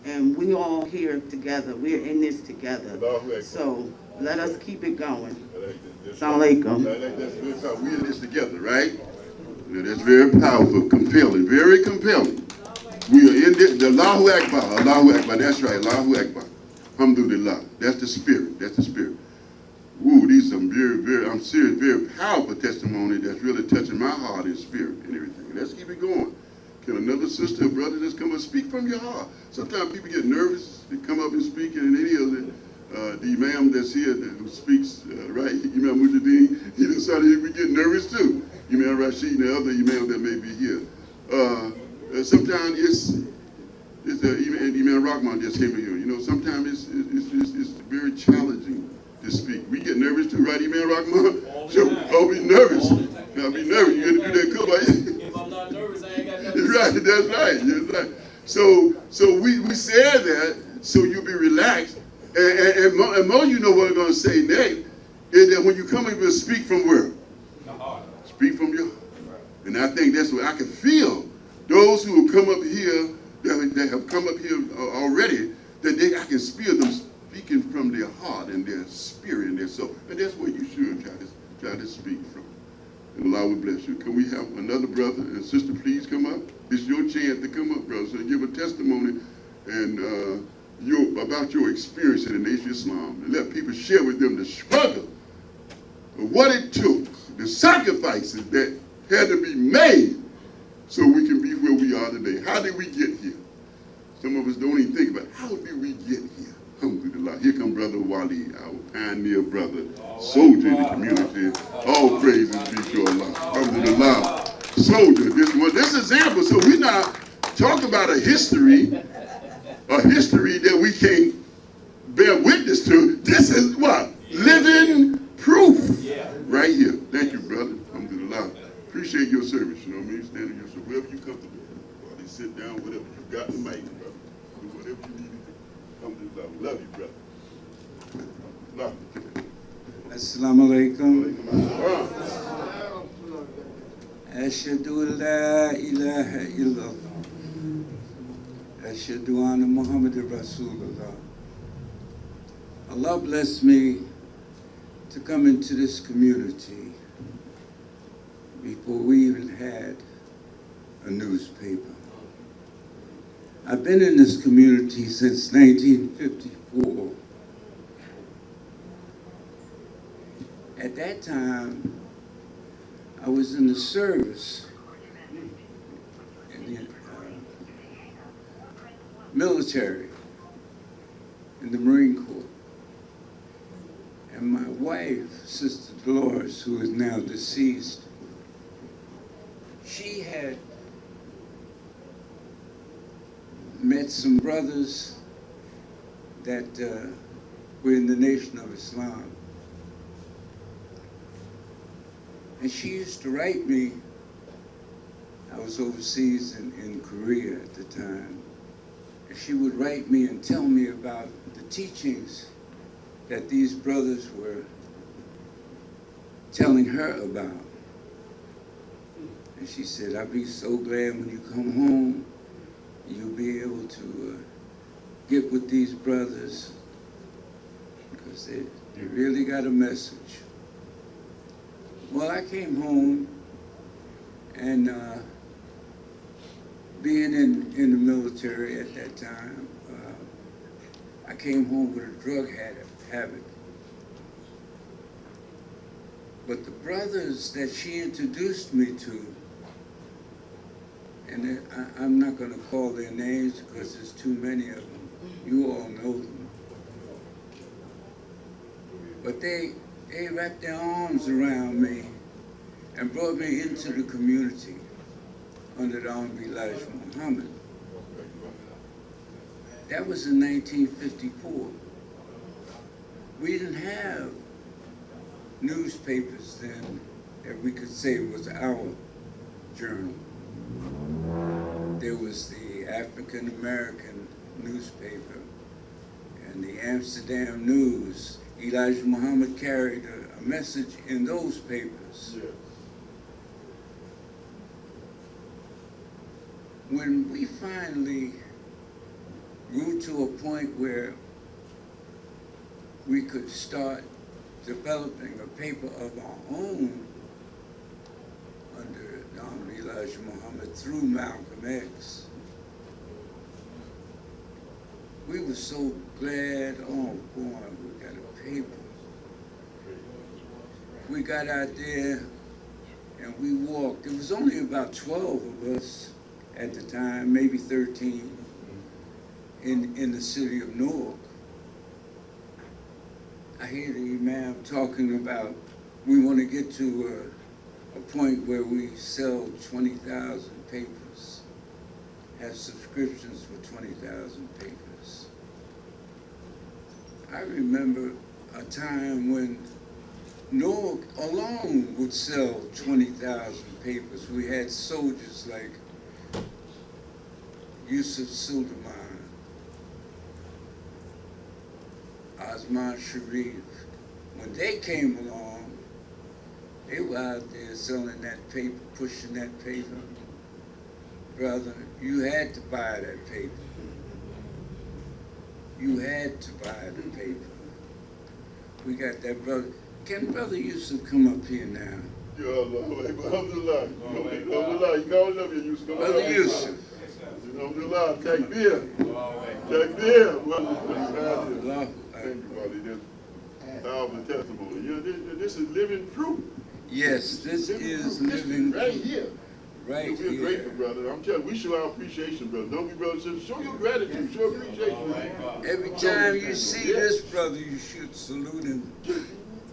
S6: And we all here together. We're in this together. So let us keep it going. Assalamu alaikum.
S1: That's very powerful. We're in this together, right? Yeah, that's very powerful, compelling, very compelling. We are in this, the Allahu Akbar, Allahu Akbar, that's right, Allahu Akbar. Alhamdulillah, that's the spirit, that's the spirit. Ooh, these are some very, I'm serious, very powerful testimony that's really touching my heart and spirit and everything. Let's keep it going. Can another sister or brother just come and speak from your heart? Sometimes people get nervous to come up and speak, and it is the imam that's here who speaks, right, Imam Mujahideen, he decided we get nervous too. Imam Rashid and the other imam that may be here. Sometimes it's Imam Rahman just came here. You know, sometimes it's very challenging to speak. We get nervous too, right, Imam Rahman? Sure, I'll be nervous. I'll be nervous. You got to do that cover.
S7: If I'm not nervous, I ain't got nothing.
S1: Right, that's right. That's right. So we said that so you'll be relaxed. And most of you know what I'm going to say next, is that when you come here to speak from where?
S7: The heart.
S1: Speak from your heart. And I think that's what I can feel. Those who have come up here, that have come up here already, that I can feel them speaking from their heart and their spirit and their soul. And that's where you should try to speak from. And Allah will bless you. Can we have another brother and sister please come up? It's your chance to come up, brother, and give a testimony and about your experience in the Nation of Islam, and let people share with them the struggle of what it took, the sacrifices that had to be made so we can be where we are today. How did we get here? Some of us don't even think about how did we get here. Alhamdulillah. Here come Brother Wali, our pioneer brother, soldier in the community. All praises be to Allah. Alhamdulillah. Soldier. This example, so we're not talking about a history that we can't bear witness to. This is what? Living proof. Right here. Thank you, brother. Alhamdulillah. Appreciate your service, you know what I mean? Standing your service, wherever you comfortable. While they sit down, whatever. You got the mic, brother. Do whatever you need to do. Alhamdulillah. We love you, brother. Love you.
S8: Assalamu alaikum.
S1: Alaikum.
S8: Ashhadu an la ilaha illallah. Ashhadu anna Muhammadan Rasulullah. Allah blessed me to come into this community before we even had a newspaper. I've been in this community since 1954. At that time, I was in the service in the military, in the Marine Corps. And my wife, Sister Dolores, who is now deceased, she had met some brothers that were in the Nation of Islam. And she used to write me. I was overseas in Korea at the time. And she would write me and tell me about the teachings that these brothers were telling her about. And she said, I'll be so glad when you come home You'll be able to get with these brothers because they really got a message. Well, I came home and being in the military at that time, I came home with a drug habit. But the brothers that she introduced me to, and I'm not going to call their names because there's too many of them. You all know them. But they wrapped their arms around me and brought me into the community under the Honorable Elijah Muhammad. That was in 1954. We didn't have newspapers then that we could say was our journal. There was the African American newspaper and the Amsterdam News. Elijah Muhammad carried a message in those papers.
S1: Yes.
S8: When we finally grew to a point where we could start developing a paper of our own under Honorable Elijah Muhammad through Malcolm X, we were so glad, oh boy, we got a paper. We got out there and we walked. There was only about 12 of us at the time, maybe 13, in the city of Newark. I hear the Imam talking about we want to get to a point where we sell 20,000 papers, have subscriptions for 20,000 papers. I remember a time when Newark alone would sell 20,000 papers. We had soldiers like Yusuf Suleiman, Osman Sharif. When they came along, they were out there selling that paper, pushing that paper. Brother, you had to buy that paper. You had to buy the paper. We got that brother. Can Brother Yusuf come up here now?
S1: Ya Allah, alhamdulillah. Alhamdulillah. You know, love you, Yusuf.
S8: Brother Yusuf.
S1: Alhamdulillah. Takbir. Takbir.
S8: Allah.
S1: Thank you, brother. That's powerful testimony. Yeah, this is living proof.
S8: Yes, this is living
S1: right here.
S8: Right
S1: We're
S8: here.
S1: grateful, brother. I'm telling you, we show our appreciation, brother. Don't we, brother? Show your gratitude, show appreciation.
S8: Every time you see this brother, you should salute him.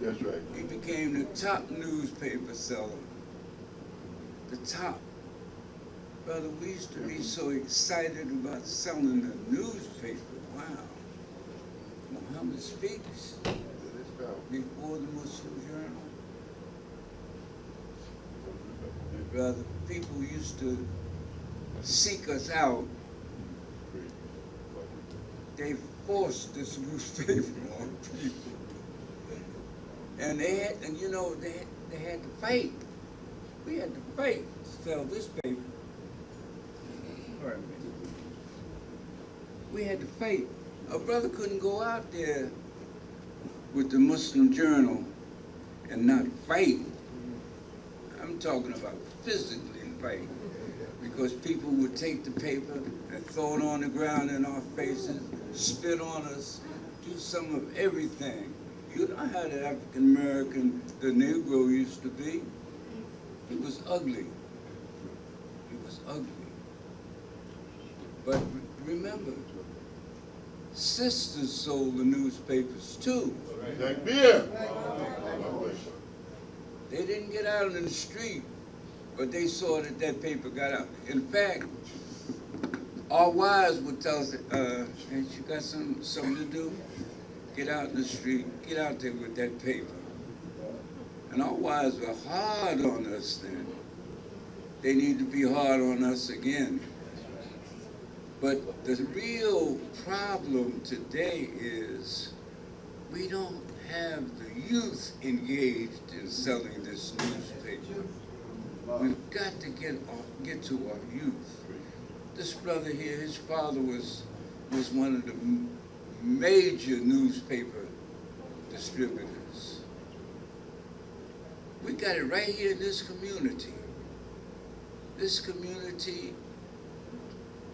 S1: That's right.
S8: He became the top newspaper seller. The top. Brother, we used to be so excited about selling the newspaper. Wow. Muhammad speaks before the Muslim Journal. Brother, people used to seek us out. They forced this newspaper on people. And they had, and you know, they had to fight. We had to fight to sell this paper. We had to fight. A brother couldn't go out there with the Muslim Journal and not fight. I'm talking about physically fight. Because people would take the paper and throw it on the ground in our faces, spit on us, do some of everything. You know how the African American, the Negro used to be? He was ugly. He was ugly. But remember, sisters sold the newspapers too.
S1: Like beer.
S8: They didn't get out in the street, but they saw that that paper got out. In fact, our wives would tell us, ain't you got something to do? Get out in the street, get out there with that paper. And our wives were hard on us then. They need to be hard on us again. But the real problem today is we don't have the youth engaged in selling this newspaper. We've got to get to our youth. This brother here, his father was one of the major newspaper distributors. We got it right here in this community. This community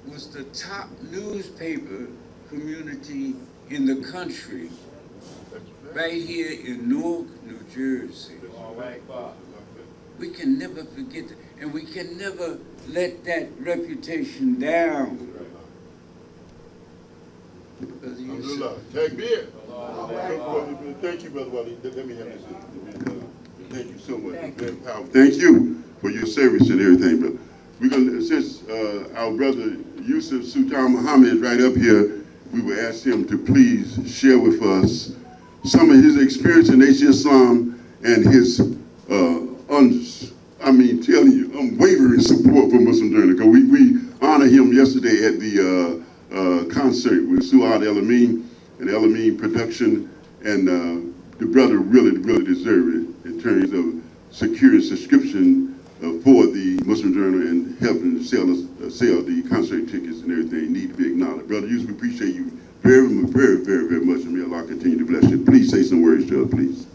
S8: was the top newspaper community in the country, right here in Newark, New Jersey. We can never forget that, and we can never let that reputation down. Brother Yusuf.
S1: Takbir. Thank you, Brother Wally. Let me have this. Thank you so much. Very powerful. Thank you for your service and everything. But we're gonna, since our brother Yusuf Sultan Muhammad is right up here, we will ask him to please share with us some of his experience in Nation Islam and his unwavering support for Muslim Journal. Because we honored him yesterday at the concert with Suad El-Amin and El-Amin Production, and the brother really deserved it in terms of securing subscription for the Muslim Journal and helping to sell the concert tickets and everything need to be acknowledged. Brother Yusuf, we appreciate you very much, and may Allah continue to bless you. Please say some words to us, please.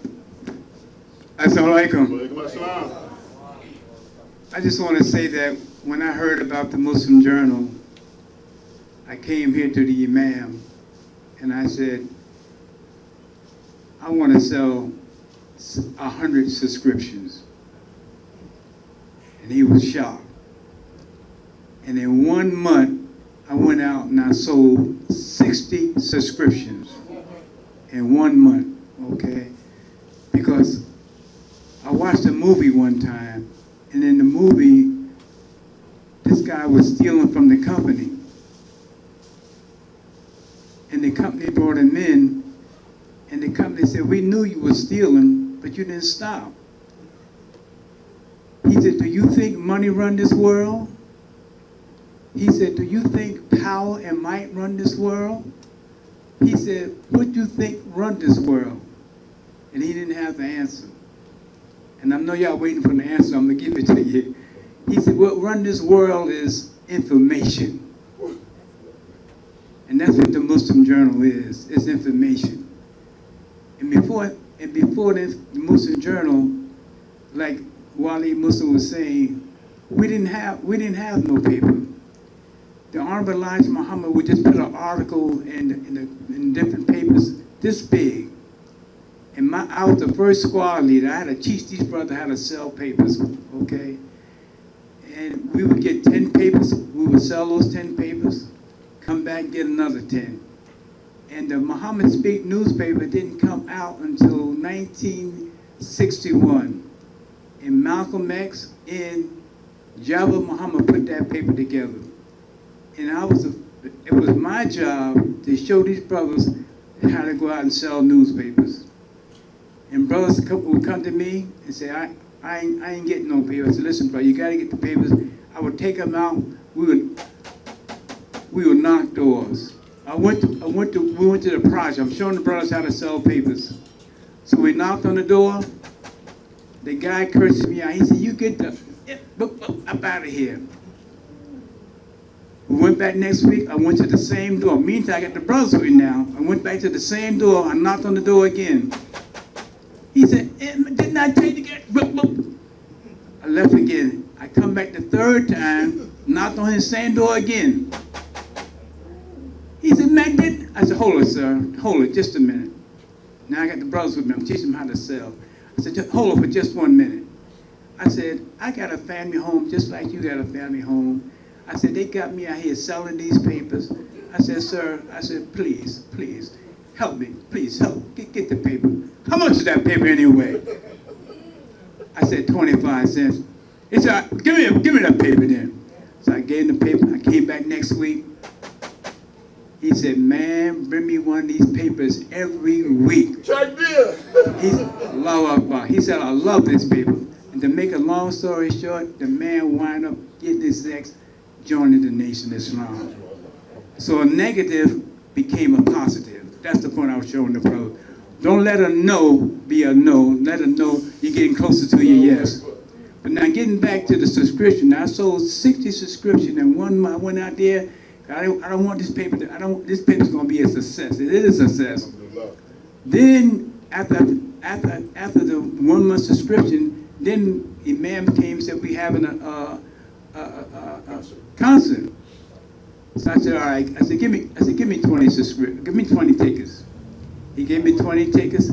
S2: Assalamu alaikum.
S1: Walaikum assalam.
S2: I just want to say that when I heard about the Muslim Journal, I came here to the Imam and I said, I want to sell 100 subscriptions. And he was shocked. And in 1 month, I went out and I sold 60 subscriptions in 1 month, okay? Because I watched a movie one time, and in the movie, this guy was stealing from the company. And the company brought him in, and the company said, we knew you were stealing, but you didn't stop. He said, do you think money run this world? He said, do you think power and might run this world? He said, what do you think run this world? And he didn't have the answer. And I know y'all waiting for the answer, I'm gonna give it to you. He said, what run this world is information. And that's what the Muslim Journal is, it's information. And before the Muslim Journal, like Wali Muslim was saying, we didn't have no paper. The Honorable Elijah Muhammad would just put an article in different papers this big. And I was the first squad leader. I had to teach these brothers how to sell papers, okay? And we would get 10 papers. We would sell those 10 papers, come back and get another 10. And the Muhammad Speak newspaper didn't come out until 1961. And Malcolm X and Jabba Muhammad put that paper together. And it was my job to show these brothers how to go out and sell newspapers. And brothers would come to me and say, I ain't getting no papers. I said, listen, bro, you gotta get the papers. I would take them out. We would knock doors. We went to the project. I'm showing the brothers how to sell papers. So we knocked on the door. The guy cursed me out. He said, you get the book up out of here. We went back next week. I went to the same door. Meantime, I got the brothers with me now. I went back to the same door. I knocked on the door again. He said, didn't I tell you to get book? I left again. I come back the third time, knocked on his same door again. He said, man, didn't I said, hold it, sir. Hold it, just a minute. Now I got the brothers with me. I'm teaching them how to sell. I said, hold it for just 1 minute. I said, I got a family home just like you got a family home. I said, they got me out here selling these papers. I said, sir, I said, please, help me. Please help. Get the paper. How much is that paper anyway? I said, 25 cents. He said, give me that paper then. So I gave him the paper. I came back next week. He said, man, bring me one of these papers every week.
S1: Check this.
S2: He said, Allahu Akbar. He said, I love this paper. And to make a long story short, the man wound up getting his ex, joining the Nation Islam. So a negative became a positive. That's the point I was showing the brother. Don't let a no be a no. Let her know you're getting closer to your yes.
S8: But now getting back to the subscription, I sold 60 subscriptions, and one month I went out there. I don't want this paper. This paper's gonna be a success. It is a success. Then after the 1 month subscription, then a man came and said we having a concert. So I said, all right. I said, give me 20 subscriptions. Give me 20 tickets. He gave me 20 tickets.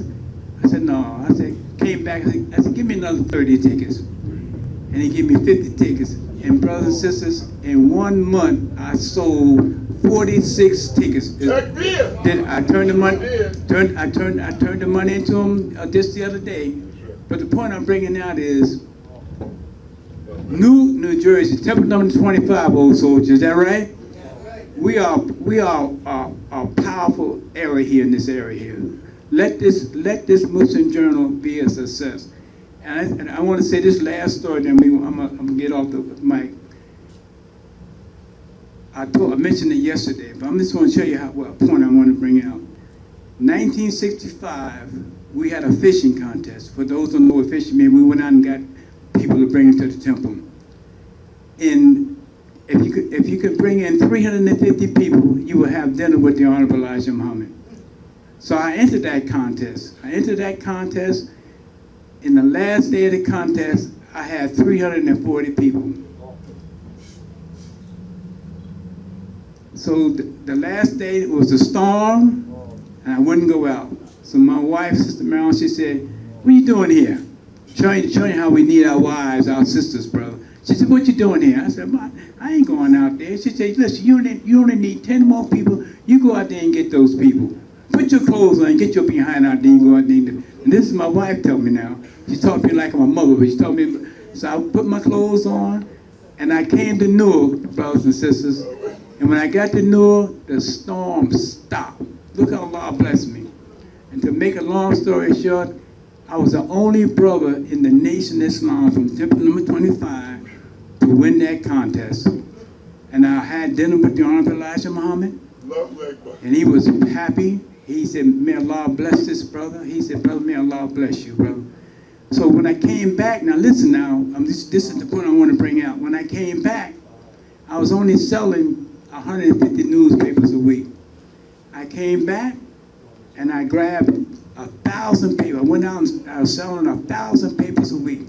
S8: I said, no. I said, came back. I said, give me another 30 tickets. And he gave me 50 tickets. And brothers and sisters, in 1 month, I sold 46 tickets. Then I turned the money. I turned the money into him just the other day. But the point I'm bringing out is New Jersey, Temple number 25, old soldiers. Is that right? We are a powerful area here in this area here. Let this Muslim Journal be a success. And I want to say this last story, then I'm gonna get off the mic. I mentioned it yesterday, but I'm just going to show you what point I want to bring out. 1965, we had a fishing contest. For those who know what fishing means, we went out and got people to bring it to the temple. And if you could bring in 350 people, you will have dinner with the Honorable Elijah Muhammad. So I entered that contest. In the last day of the contest, I had 340 people. So the last day was a storm, and I wouldn't go out. So my wife, Sister Marilyn, she said, what are you doing here? Showing you how we need our wives, our sisters, brother. She said, what you doing here? I said, I ain't going out there. She said, listen, you only need 10 more people. You go out there and get those people. Put your clothes on, get your behind out there and go out there. And this is my wife telling me now. She taught me like my mother, but she taught me. So I put my clothes on, and I came to Newark, brothers and sisters. And when I got to Newark, the storm stopped. Look how Allah blessed me. And to make a long story short, I was the only brother in the Nation of Islam from Temple number 25 to win that contest. And I had dinner with the Honorable Elijah Muhammad. And he was happy. He said, may Allah bless this brother. He said, brother, may Allah bless you, brother. So when I came back, now listen now, this is the point I want to bring out. When I came back, I was only selling 150 newspapers a week. I came back and I grabbed 1,000 papers. I went out and I was selling 1,000 papers a week.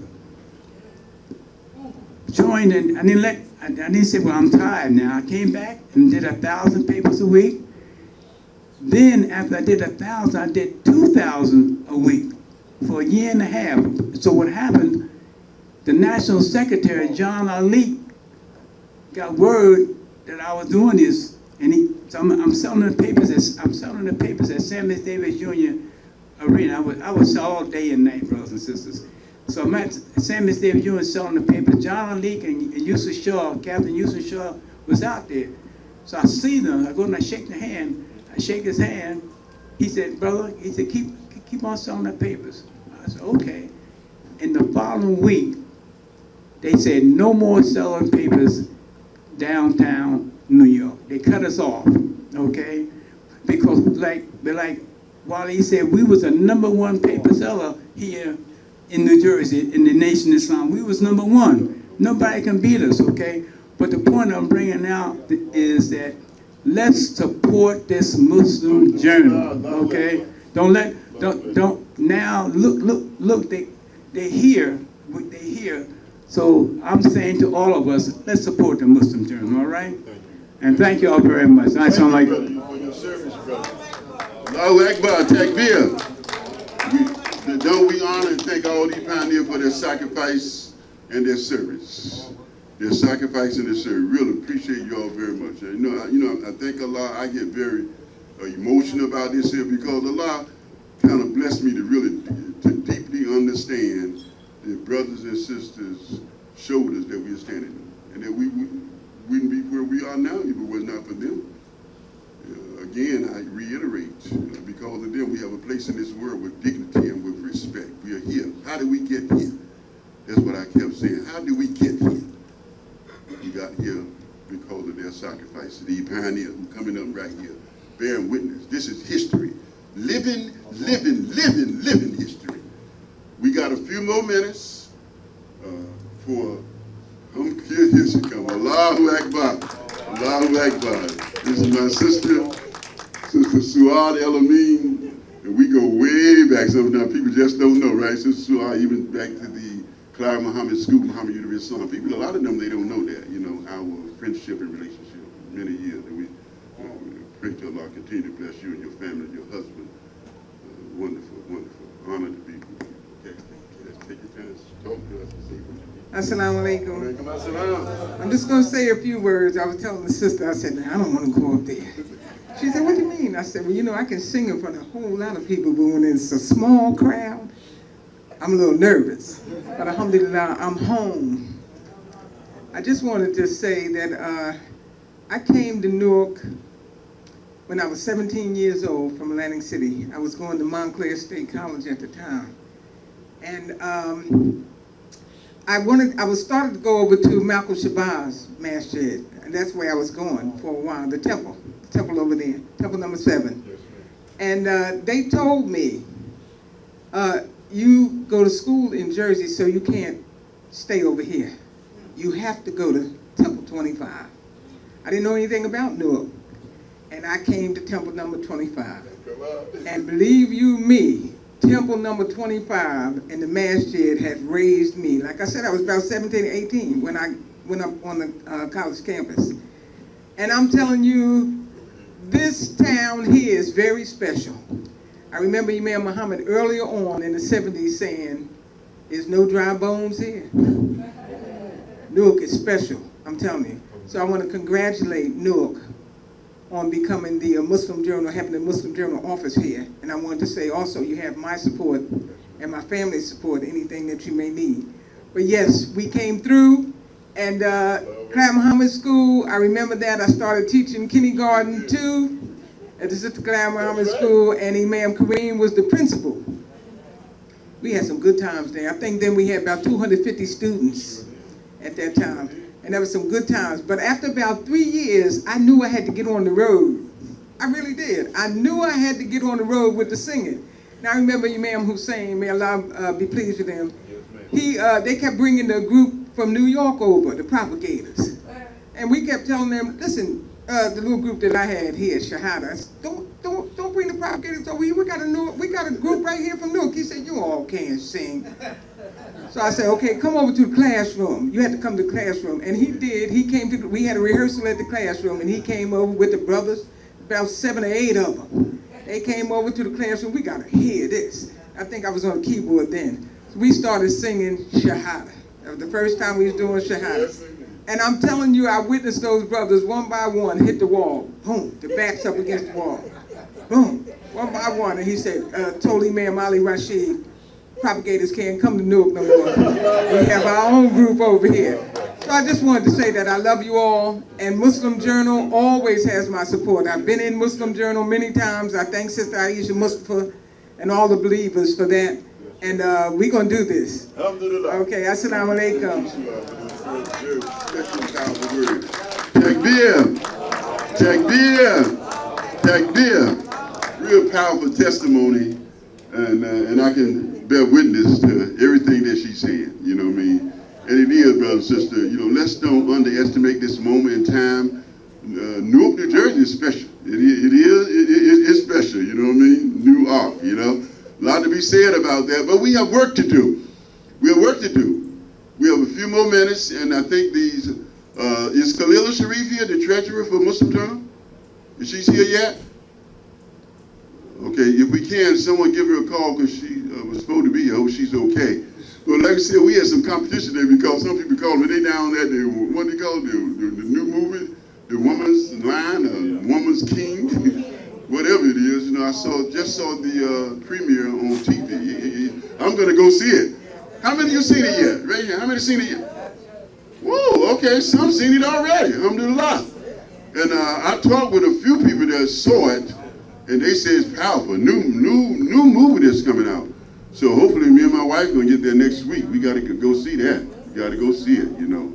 S8: Joined and I didn't say, well, I'm tired now. I came back and did 1,000 papers a week. Then after I did 1,000, I did 2,000 a week for a year and a half. So what happened, the National Secretary, John Ali, got word that I was doing this, and so I'm selling the papers at Samuel Davis Jr. Arena. I would sell all day and night, brothers and sisters. So I'm at Samuel Davis Jr. selling the papers. John Ali and Yusuf Shaw, Captain Yusuf Shaw, was out there. So I see them. I go and I shake the hand. I shake his hand. He said, brother, he said, keep on selling the papers. I said, okay. In the following week, they said no more selling papers downtown New York. They cut us off, okay? Because like Wally said, we was the #1 paper seller here in New Jersey, in the Nation of Islam. We was #1. Nobody can beat us, okay? But the point I'm bringing out is that let's support this Muslim journal, okay? Don't now look, they're here. So I'm saying to all of us, let's support the Muslim journal, all right? And thank you all very much. I sound like
S1: for your service, brother. Allahu Akbar, Takbir. Don't we honor and thank all these pioneers for their sacrifice and their service. Their sacrifice and their service. Really appreciate you all very much. You know, I thank Allah. I get very emotional about this here because Allah kind of blessed me to deeply understand the brothers and sisters' shoulders that we are standing on, and that we wouldn't be where we are now if it was not for them. Again, I reiterate, because of them, we have a place in this world with dignity and with respect. We are here. How did we get here? That's what I kept saying. How did we get here? We got here because of their sacrifice. The pioneers who coming up right here, bearing witness. This is history. Living history. We got a few more minutes. before. Here she come. Allahu Akbar. Allahu Akbar. This is my sister, Sister Suad El-Amin, and we go way back. Sometimes people just don't know, right? Sister Suad, even back to the Clyde Muhammad School, Muhammad University Islam. People, a lot of them, they don't know that, our friendship and relationship, many years. And we pray to Allah continue to bless you and your family and your husband. Wonderful, wonderful. Honor to be with you. Okay, let's take your time to talk to us and see what you need.
S9: Assalamu alaikum. I'm just going to say a few words. I was telling the sister, I said, I don't want to go up there. She said, what do you mean? I said, well, I can sing in front of a whole lot of people, but when it's a small crowd, I'm a little nervous. But alhamdulillah, I'm home. I just wanted to say that I came to Newark when I was 17 years old from Atlantic City. I was going to Montclair State College at the time. And I was started to go over to Malcolm Shabazz Masjid, and that's where I was going for a while, the temple over there, temple number 7. And they told me, you go to school in Jersey, so you can't stay over here. You have to go to Temple 25. I didn't know anything about Newark, and I came to Temple number 25. And believe you me, Temple number 25 and the masjid had raised me. Like I said, I was about 17, 18 when I went up on the college campus. And I'm telling you, this town here is very special. I remember Imam Muhammad earlier on in the 70s saying, there's no dry bones here. Newark is special, I'm telling you. So I want to congratulate Newark on becoming the Muslim Journal, having the Muslim Journal office here. And I wanted to say also, you have my support and my family's support, anything that you may need. But yes, we came through, and Clyde Muhammad School, I remember that. I started teaching kindergarten too at the Sister Clyde Muhammad School, and Imam Kareem was the principal. We had some good times there. I think then we had about 250 students at that time. And there were some good times. But after about 3 years, I knew I had to get on the road. I really did. I knew I had to get on the road with the singing. Now I remember Imam Hussein, may Allah be pleased with him. They kept bringing the group from New York over, the propagators. And we kept telling them, listen, the little group that I had here, Shahada, don't bring the propagators over here. We got a group right here from Newark. He said, you all can't sing. So I said, okay, come over to the classroom. You had to come to the classroom. And he did. He came to, we had a rehearsal at the classroom, and he came over with the brothers, about 7 or 8 of them. They came over to the classroom. We got to hear this. I think I was on the keyboard then. So we started singing Shahada. That was the first time we was doing Shahada. And I'm telling you, I witnessed those brothers one by one hit the wall. Boom, the backs up against the wall. Boom, one by one. And he said, told Imam Ali Rashid, propagators can't come to Newark no more. We have our own group over here. So I just wanted to say that I love you all, and Muslim Journal always has my support. I've been in Muslim Journal many times. I thank Sister Aisha Mustafa and all the believers for that. And we're going to do this. Okay, assalamu alaikum.
S1: Takbir, takbir, takbir. Real powerful testimony, and I can bear witness to everything that she's saying, you know what I mean? And it is, brother and sister, let's don't underestimate this moment in time. Newark, New Jersey is special. It's special, you know what I mean? Newark, a lot to be said about that, but we have work to do. We have work to do. We have a few more minutes, and I think is Khalila Sharif here, the treasurer for Muslim Journal? Is she here yet? Okay, if we can, someone give her a call because she was supposed to be here. I hope she's okay. But like I said, we had some competition there because some people call me. They down at what they call the new movie, the Woman's Line, Woman's King, whatever it is. I just saw the premiere on TV. I'm gonna go see it. How many of you seen it yet? Right here. How many seen it yet? Whoa, okay, some seen it already. Alhamdulillah. And I talked with a few people that saw it. And they say it's powerful. New movie that's coming out. So hopefully me and my wife gonna get there next week. We gotta go see that. We gotta go see it,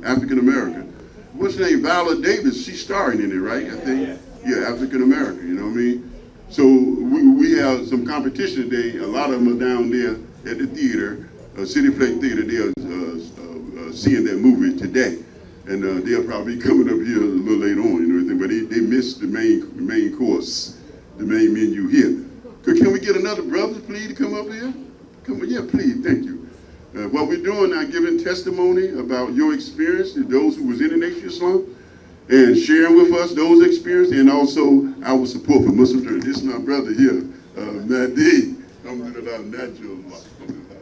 S1: African American. What's her name? Viola Davis, she's starring in it, right? I think. Yeah, African American, you know what I mean? So we have some competition today. A lot of them are down there at the theater, City Plate Theater. They're seeing that movie today. And they'll probably be coming up here a little later on and everything, but they missed the main course, the main menu here. Can we get another brother, please, to come up here? Come on, yeah, please, thank you. What we're doing now, giving testimony about your experience, those who was in the Nation of Islam, and sharing with us those experiences, and also our support for Muslims. This is my brother here, Mahdi. Alhamdulillah, Najul.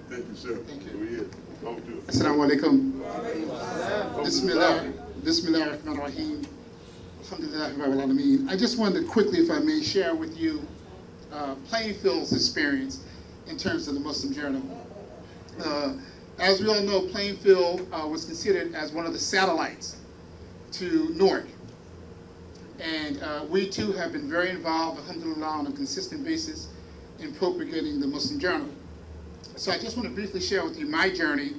S1: Thank you, sir.
S10: Thank you.
S1: Go ahead. Talk to us.
S10: Assalamu alaikum. Bismillah ar-Rahman ar-Rahim. Alhamdulillah Rabbil Alameen. I just wanted to quickly, if I may, share with you Plainfield's experience in terms of the Muslim Journal. As we all know, Plainfield was considered as one of the satellites to Newark. And we too have been very involved, alhamdulillah, on a consistent basis in propagating the Muslim Journal. So I just want to briefly share with you my journey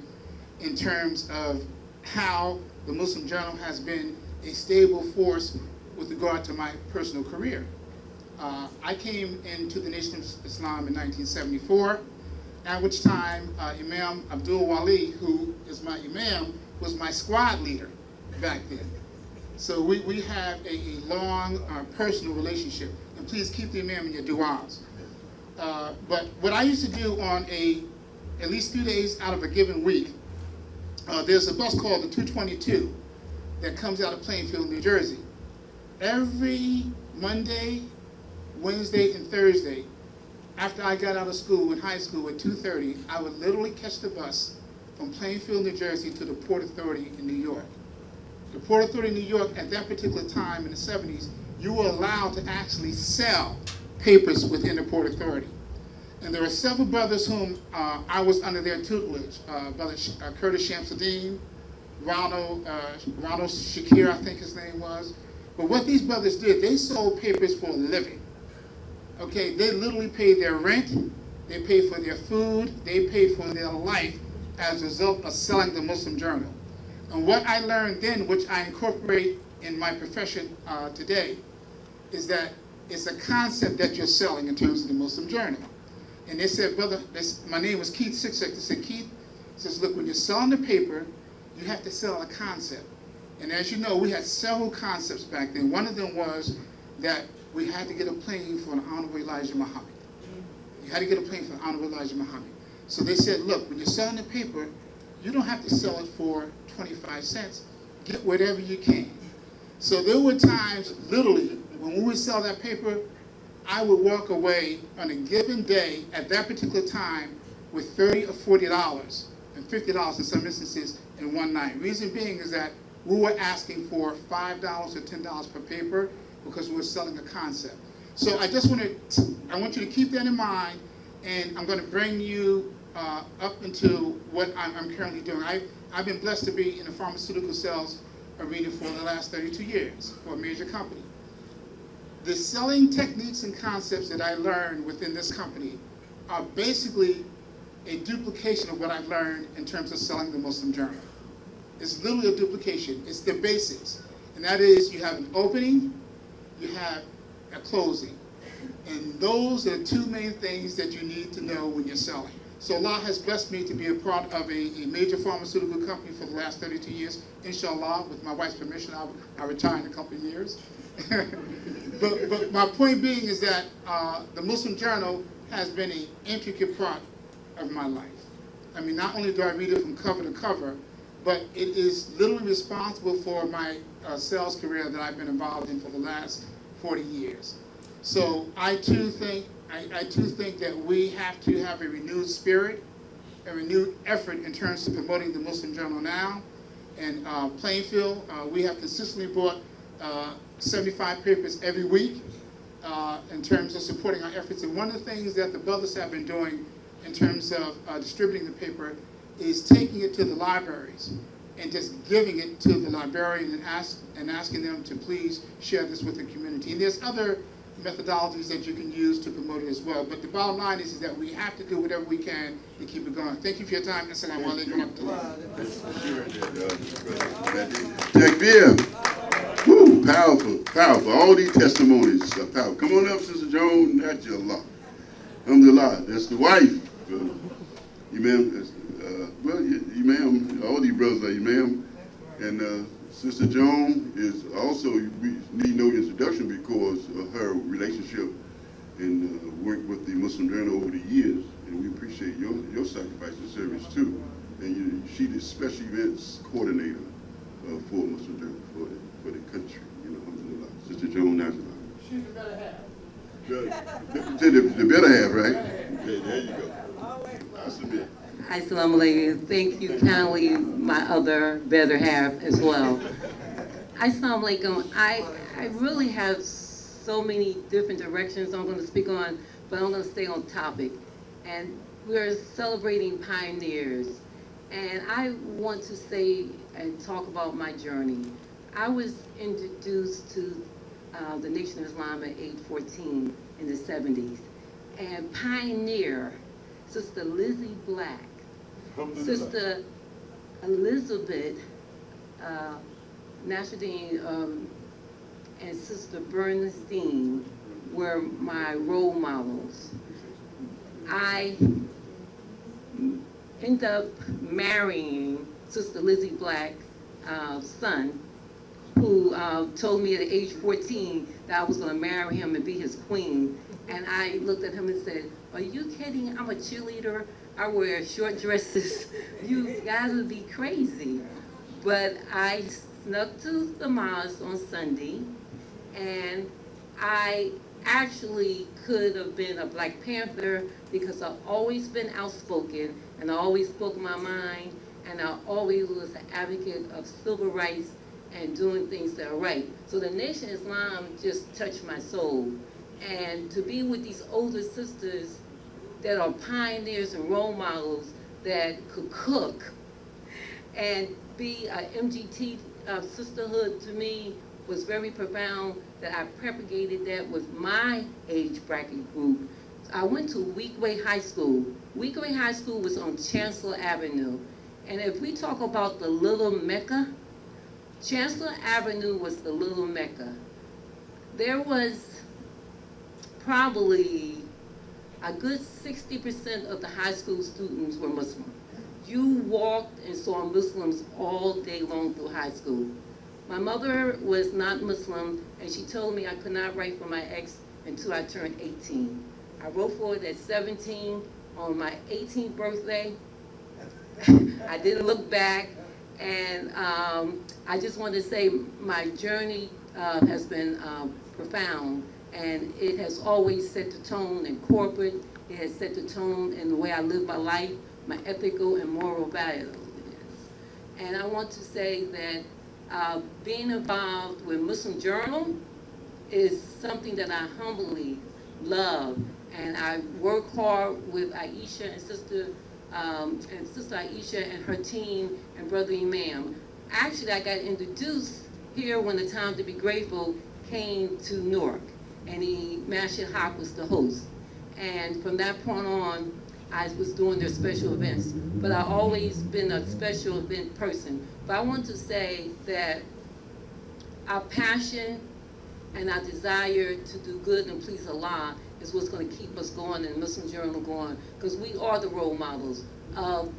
S10: in terms of how the Muslim Journal has been a stable force with regard to my personal career. I came into the Nation of Islam in 1974, at which time Imam Abdul Wali, who is my Imam, was my squad leader back then. So we have a long personal relationship. And please keep the Imam in your du'as. But what I used to do on at least 3 days out of a given week, there's a bus called the 222 that comes out of Plainfield, New Jersey. Every Monday, Wednesday, and Thursday, after I got out of school in high school at 2:30, I would literally catch the bus from Plainfield, New Jersey to the Port Authority in New York. The Port Authority in New York at that particular time in the 70s, you were allowed to actually sell papers within the Port Authority. And there were several brothers whom I was under their tutelage. Brother Curtis Shamsuddin, Ronald Shakir, I think his name was. But what these brothers did, they sold papers for a living. Okay, they literally paid their rent, they paid for their food, they paid for their life as a result of selling the Muslim Journal. And what I learned then, which I incorporate in my profession today, is that it's a concept that you're selling in terms of the Muslim Journal. And they said, brother, my name was Keith Sixek. They said, Keith, says, look, when you're selling the paper, you have to sell a concept. And as you know, we had several concepts back then. One of them was that we had to get a plane for an Honorable Elijah Muhammad. You had to get a plane for an Honorable Elijah Muhammad. So they said, look, when you're selling the paper, you don't have to sell it for 25 cents. Get whatever you can. So there were times, literally, when we would sell that paper, I would walk away on a given day at that particular time with $30 or $40 and $50 in some instances in one night. Reason being is that we were asking for $5 or $10 per paper because we were selling a concept. So I want you to keep that in mind, and I'm going to bring you up into what I'm currently doing. I've been blessed to be in the pharmaceutical sales arena for the last 32 years for a major company. The selling techniques and concepts that I learned within this company are basically a duplication of what I've learned in terms of selling the Muslim Journal. It's literally a duplication. It's the basics. And that is, you have an opening, you have a closing. And those are the two main things that you need to know when you're selling. So Allah has blessed me to be a part of a major pharmaceutical company for the last 32 years. Inshallah, with my wife's permission, I'll retire in a couple of years. But my point being is that the Muslim Journal has been an intricate part of my life. I mean, not only do I read it from cover to cover, but it is literally responsible for my sales career that I've been involved in for the last 40 years. So I too think that we have to have a renewed spirit, a renewed effort in terms of promoting the Muslim Journal now. And Plainfield, we have consistently brought 75 papers every week in terms of supporting our efforts. And one of the things that the brothers have been doing in terms of distributing the paper is taking it to the libraries and just giving it to the librarian and asking them to please share this with the community. And there's other methodologies that you can use to promote it as well. But the bottom line is that we have to do whatever we can to keep it going. Thank you for your time. Assalamu alaikum wa rahmatullah.
S1: Takbir. Woo, powerful, powerful. All these testimonies are powerful. Come on up, Sister Joan. Najullah. Alhamdulillah. That's the wife. Imam ma'am. All these brothers love you, ma'am. And Sister Joan is also, we need no introduction because of her relationship and work with the Muslim Journal over the years. And we appreciate your sacrifice and service too. And she's the special events coordinator for Muslim Journal for the country. You know, alhamdulillah. Sister Joan Nazareth.
S7: She's the better half.
S1: The better half, right? There you go. I submit.
S11: Assalamu alaikum. Thank you kindly, my other better half as well. Assalamu alaikum. I really have so many different directions I'm going to speak on, but I'm going to stay on topic. And we're celebrating pioneers. And I want to say and talk about my journey. I was introduced to the Nation of Islam at age 14 in the 70s. And pioneer, Sister Lizzie Black, Sister Elizabeth Nasruddin, and Sister Bernstein were my role models. I ended up marrying Sister Lizzie Black's son, who told me at age 14 that I was going to marry him and be his queen. And I looked at him and said, "Are you kidding? I'm a cheerleader. I wear short dresses. You gotta be crazy." But I snuck to the mosque on Sunday, and I actually could have been a Black Panther because I've always been outspoken, and I always spoke my mind, and I always was an advocate of civil rights and doing things that are right. So the Nation of Islam just touched my soul. And to be with these older sisters that are pioneers and role models that could cook and be a MGT sisterhood to me was very profound, that I propagated that with my age bracket group. I went to Weequahic High School. Weequahic High School was on Chancellor Avenue. And if we talk about the Little Mecca, Chancellor Avenue was the Little Mecca. There was probably a good 60% of the high school students were Muslim. You walked and saw Muslims all day long through high school. My mother was not Muslim, and she told me I could not write for my ex until I turned 18. I wrote for it at 17. On my 18th birthday, I didn't look back, and I just want to say my journey has been profound, and it has always set the tone in corporate. It has set the tone in the way I live my life, my ethical and moral values. And I want to say that being involved with Muslim Journal is something that I humbly love, and I work hard with Aisha and Sister Aisha and her team and Brother Imam. Actually, I got introduced here when the Time to Be Grateful came to Newark, and Al-Haqq was the host. And from that point on, I was doing their special events. But I've always been a special event person. But I want to say that our passion and our desire to do good and please Allah is what's going to keep us going and Muslim Journal going, because we are the role models of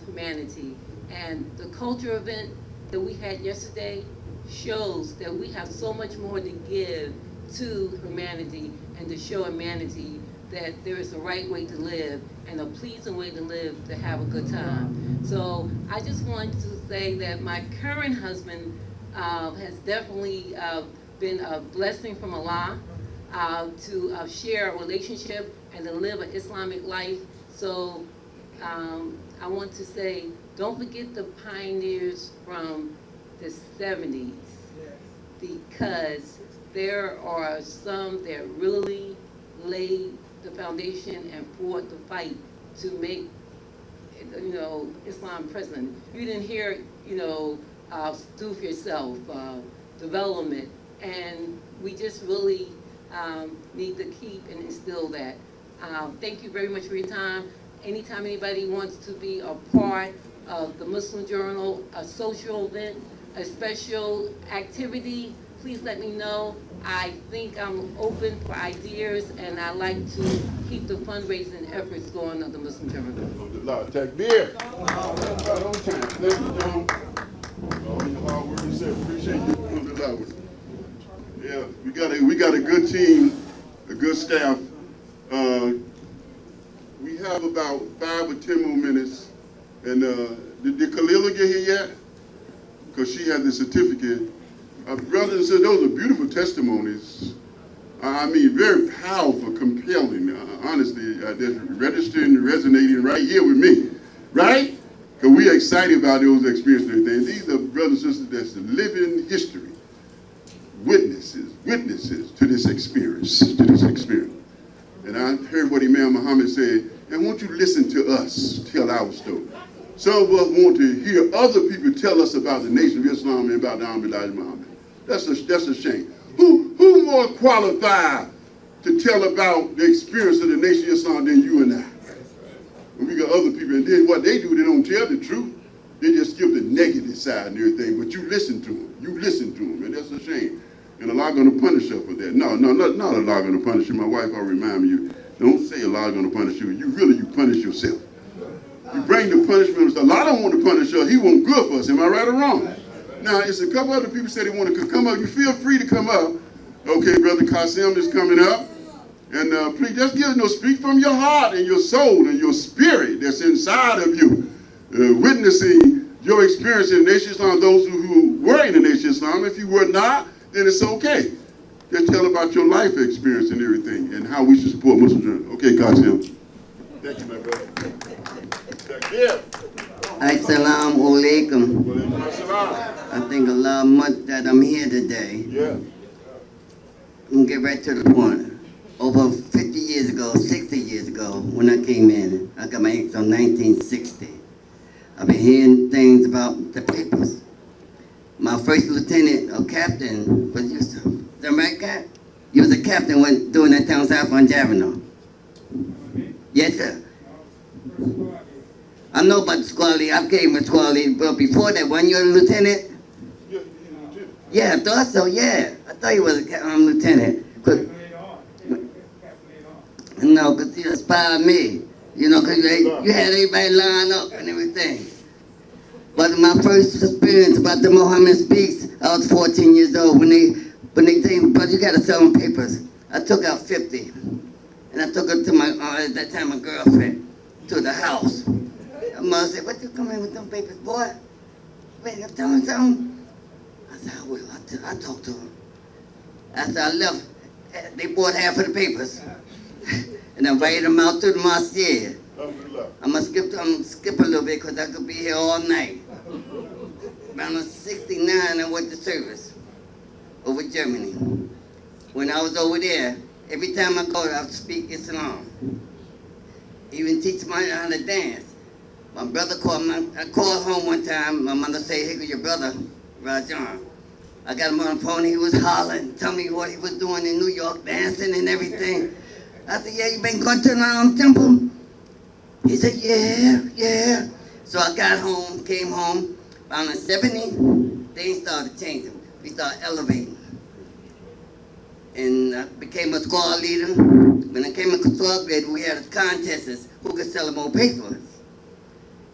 S11: humanity. And the culture event that we had yesterday shows that we have so much more to give to humanity and to show humanity that there is a right way to live and a pleasing way to live to have a good time. So I just want to say that my current husband has definitely been a blessing from Allah to share a relationship and to live an Islamic life. So I want to say, don't forget the pioneers from the 70s, because there are some that really laid the foundation and fought the fight to make, Islam present. You didn't hear, do for yourself, development, and we just really need to keep and instill that. Thank you very much for your time. Anytime anybody wants to be a part of the Muslim Journal, a social event, a special activity, please let me know. I think I'm open for ideas, and I like to keep the fundraising efforts going of the Muslim Chamber.
S1: Alhamdulillah. Takbir. Right on time. Thank you, John. All your hard work and stuff. Appreciate you. Alhamdulillah. Yeah, we got a good team, a good staff. We have about 5 or 10 more minutes. And did Khalila get here yet? Because she has the certificate. Brothers and sisters, those are beautiful testimonies. I mean, very powerful, compelling. Honestly, that's registering, resonating right here with me, right? Because we're excited about those experiences and things. These are brothers and sisters that's living history, witnesses to this experience, And I heard what Imam Muhammad said, and won't you listen to us tell our story? Some of us want to hear other people tell us about the Nation of Islam and about the Honorable Elijah Muhammad. That's a shame. Who more qualified to tell about the experience of the Nation of Islam than you and I? And we got other people, and then what they do, they don't tell the truth. They just give the negative side and everything, but you listen to them. And that's a shame. And Allah going to punish her for that. No, not Allah going to punish you. My wife will remind me, don't say Allah going to punish you. You punish yourself. You bring the punishment. Allah don't want to punish her. He want good for us. Am I right or wrong? Now, it's a couple other people say they want to come up. You feel free to come up. Okay, Brother Qasim is coming up. And please, just speak from your heart and your soul and your spirit that's inside of you. Witnessing your experience in the Nation of Islam, those who were in the Nation of Islam. If you were not, then it's okay. Just tell about your life experience and everything and how we should support Muslims. Okay, Qasim. Thank you, my brother. Yeah.
S12: Assalamu alaikum. I think a lot much that I'm here today.
S1: Yeah.
S12: I'm gonna get right to the point. Over 50 years ago, 60 years ago, when I came in, I got my age on 1960. I've been hearing things about the papers. My first lieutenant or captain was the right guy? He was a captain when doing that town South on Javano. Yes, sir. I know about the squad leader. I came with squad leader, but before that, when you were a lieutenant? Yeah, I thought so, yeah. I thought he was a lieutenant. No, because he inspired me. You know, because you had everybody line up and everything. But my first experience about the Muhammad Speaks, I was 14 years old when they told me, but you got to sell them papers. I took out 50. And I took her to my, at that time, my girlfriend, to the house. My mother said, what you come in with them papers, boy? Wait, tell me something. I said, I will. I talked to him. After I left, they bought half of the papers. And I invited them out to the mosque. I'm going to skip a little bit because I could be here all night. Around 69, I went to service over Germany. When I was over there, every time I go, I would speak Islam. Even teach me how to dance. My brother called me. I called home one time. My mother said, "Hey, your brother, Rajan." I got him on the phone. He was hollering, telling me what he was doing in New York, dancing and everything. I said, "Yeah, you been going to the temple?" He said, "Yeah." So I got home, came home. Around 70, things started changing. We started elevating. And I became a squad leader. When I came a squad leader, we had contests who could sell more papers.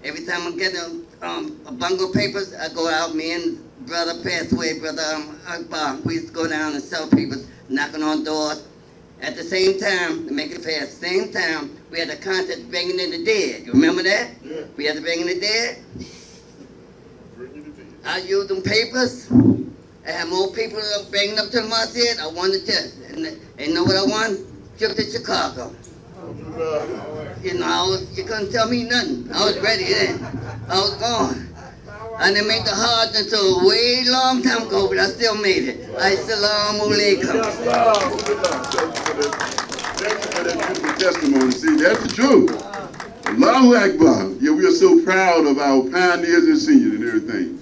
S12: Every time I get a bundle of papers, I go out, me and brother passed away, brother Akbar. We used to go down and sell papers, knocking on doors. At the same time, to make it fast, same time, we had a contest bringing in the dead. You remember that?
S1: Yeah.
S12: We had to bring in the dead. I used them papers. I had more people bringing up to the mosque. I won the test. And you know what I won? Trip to Chicago. You know, you couldn't tell me nothing. I was ready then. I was gone. And they made the Hajj until a way long time ago, but I still made it. Assalamu alaikum.
S1: Thank you for that beautiful testimony. See, that's the truth. Allahu Akbar. Yeah, we are so proud of our pioneers and seniors and everything.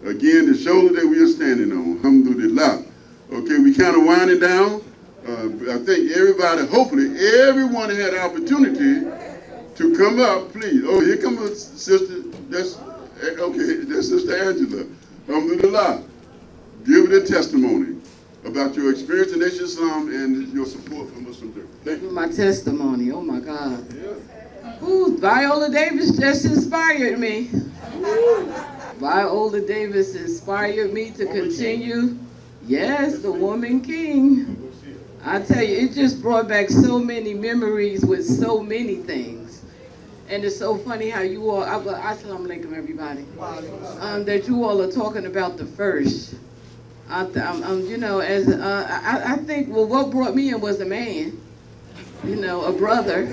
S1: Again, the shoulder that we are standing on. Alhamdulillah. Okay, we kind of winding down. I think everybody, hopefully, everyone had an opportunity to come up, please. Oh, here comes a sister. Okay, that's Sister Angela. Alhamdulillah. Give it a testimony about your experience in Nation Islam and your support for Muslim Turkey. Thank you.
S13: My testimony, oh my God. Ooh, Viola Davis just inspired me. Viola Davis inspired me to continue. Yes, the woman king. I tell you, it just brought back so many memories with so many things. And it's so funny how you all, assalamu alaikum everybody, that you all are talking about the first. You know, I think, well, what brought me in was a man, you know, a brother.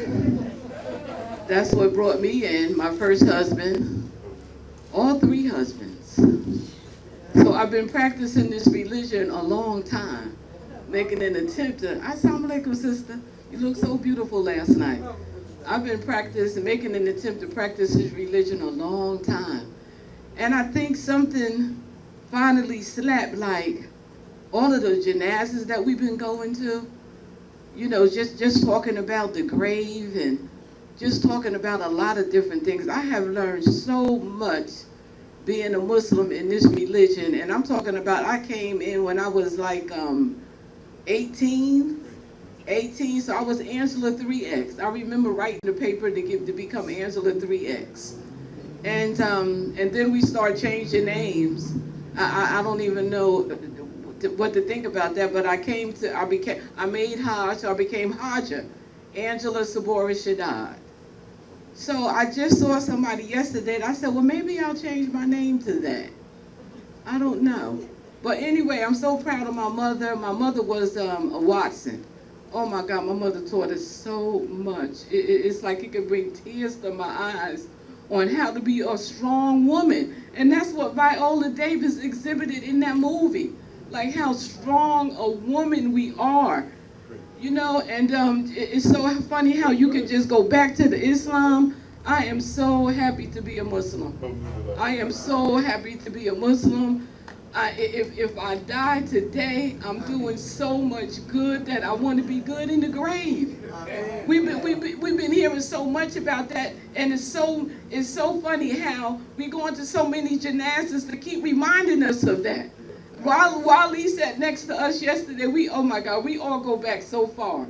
S13: That's what brought me in, my first husband, all 3 husbands. So I've been practicing this religion a long time, making an attempt to, assalamu alaikum sister, you look so beautiful last night. I've been making an attempt to practice this religion a long time. And I think something finally slapped, like all of the gymnastics that we've been going to, you know, just talking about the grave and just talking about a lot of different things. I have learned so much being a Muslim in this religion, and I'm talking about, I came in when I was like 18, so I was Angela 3X. I remember writing the paper to become Angela 3X. And then we start changing names. I don't even know what to think about that, but I made Hajj, so I became Hajja, Angela Sabora Shaddad. So I just saw somebody yesterday, and I said, well, maybe I'll change my name to that. I don't know. But anyway, I'm so proud of my mother. My mother was a Watson. Oh my God, my mother taught us so much. It's like it could bring tears to my eyes on how to be a strong woman. And that's what Viola Davis exhibited in that movie. Like how strong a woman we are. You know, and it's so funny how you can just go back to the Islam. I am so happy to be a Muslim. I am so happy to be a Muslim. If I die today, I'm doing so much good that I want to be good in the grave. We've been hearing so much about that, and it's so funny how we go into so many gymnastics to keep reminding us of that. While Lee sat next to us yesterday, oh my God, we all go back so far.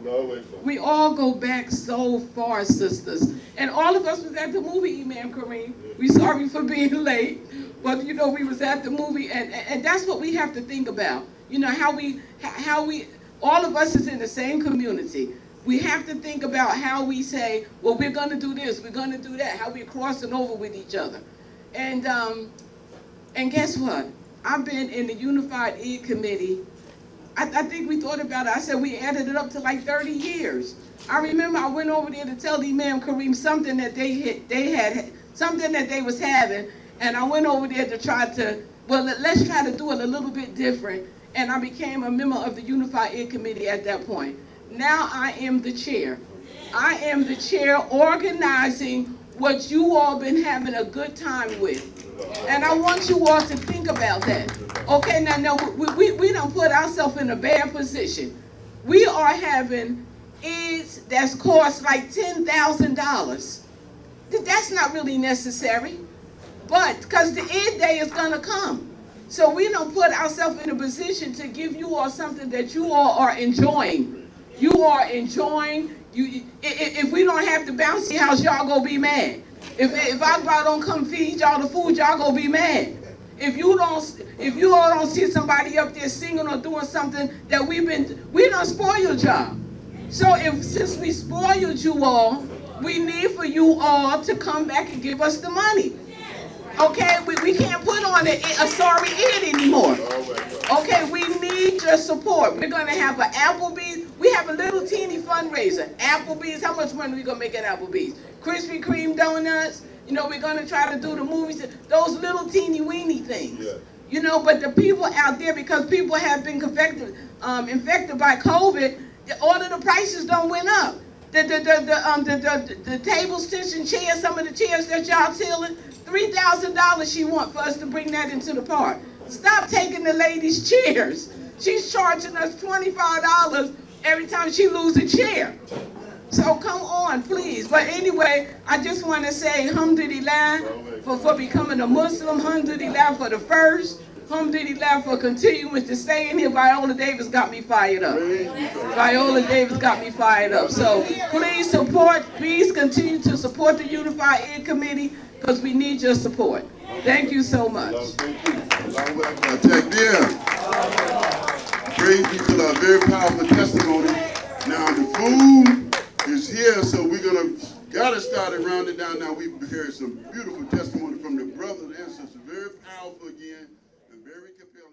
S13: We all go back so far, sisters. And all of us was at the movie, Imam Kareem. We sorry for being late, but you know, we was at the movie, and that's what we have to think about. You know, how we, all of us is in the same community. We have to think about how we say, well, we're gonna do this, we're gonna do that, how we're crossing over with each other. And guess what? I've been in the Unified Eid Committee. I think we thought about it. I said we added it up to like 30 years. I remember I went over there to tell Imam Kareem something that something that they was having, and I went over there to try to, well, let's try to do it a little bit different. And I became a member of the Unified Eid Committee at that point. Now I am the chair. I am the chair organizing what you all been having a good time with. And I want you all to think about that. Okay, now we don't put ourselves in a bad position. We are having Eids that's cost like $10,000. That's not really necessary, but because the Eid day is gonna come. So we don't put ourselves in a position to give you all something that you all are enjoying. You are enjoying, if we don't have the bouncy house, y'all gonna be mad. If Akbar don't come feed y'all the food, y'all gonna be mad. If you all don't see somebody up there singing or doing something that we done spoiled y'all. So since we spoiled you all, we need for you all to come back and give us the money. Okay, we can't put on a sorry Eid anymore. Okay, we need your support. We're gonna have an Applebee's. We have a little teeny fundraiser. Applebee's, how much money we gonna make at Applebee's? Krispy Kreme donuts. You know, we're gonna try to do the movies, those little teeny weeny things. Yeah. You know, but the people out there, because people have been infected by COVID, all of the prices don't went up. The table, sticks, and chairs, some of the chairs that y'all stealing, $3,000 she want for us to bring that into the park. Stop taking the lady's chairs. She's charging us $25 every time she loses a chair. So come on, please. But anyway, I just want to say alhamdulillah for becoming a Muslim, alhamdulillah for the first. Home Duty Left for continuing to stay in here. Viola Davis got me fired up. Viola Davis got me fired up. So please continue to support the Unified Aid Committee because we need your support. Thank you so much.
S1: Praise be to the very powerful testimony. Now the food is here, so we're gotta start it rounding down. Now we've heard some beautiful testimony from the brothers and sisters, very powerful again, and very compelling.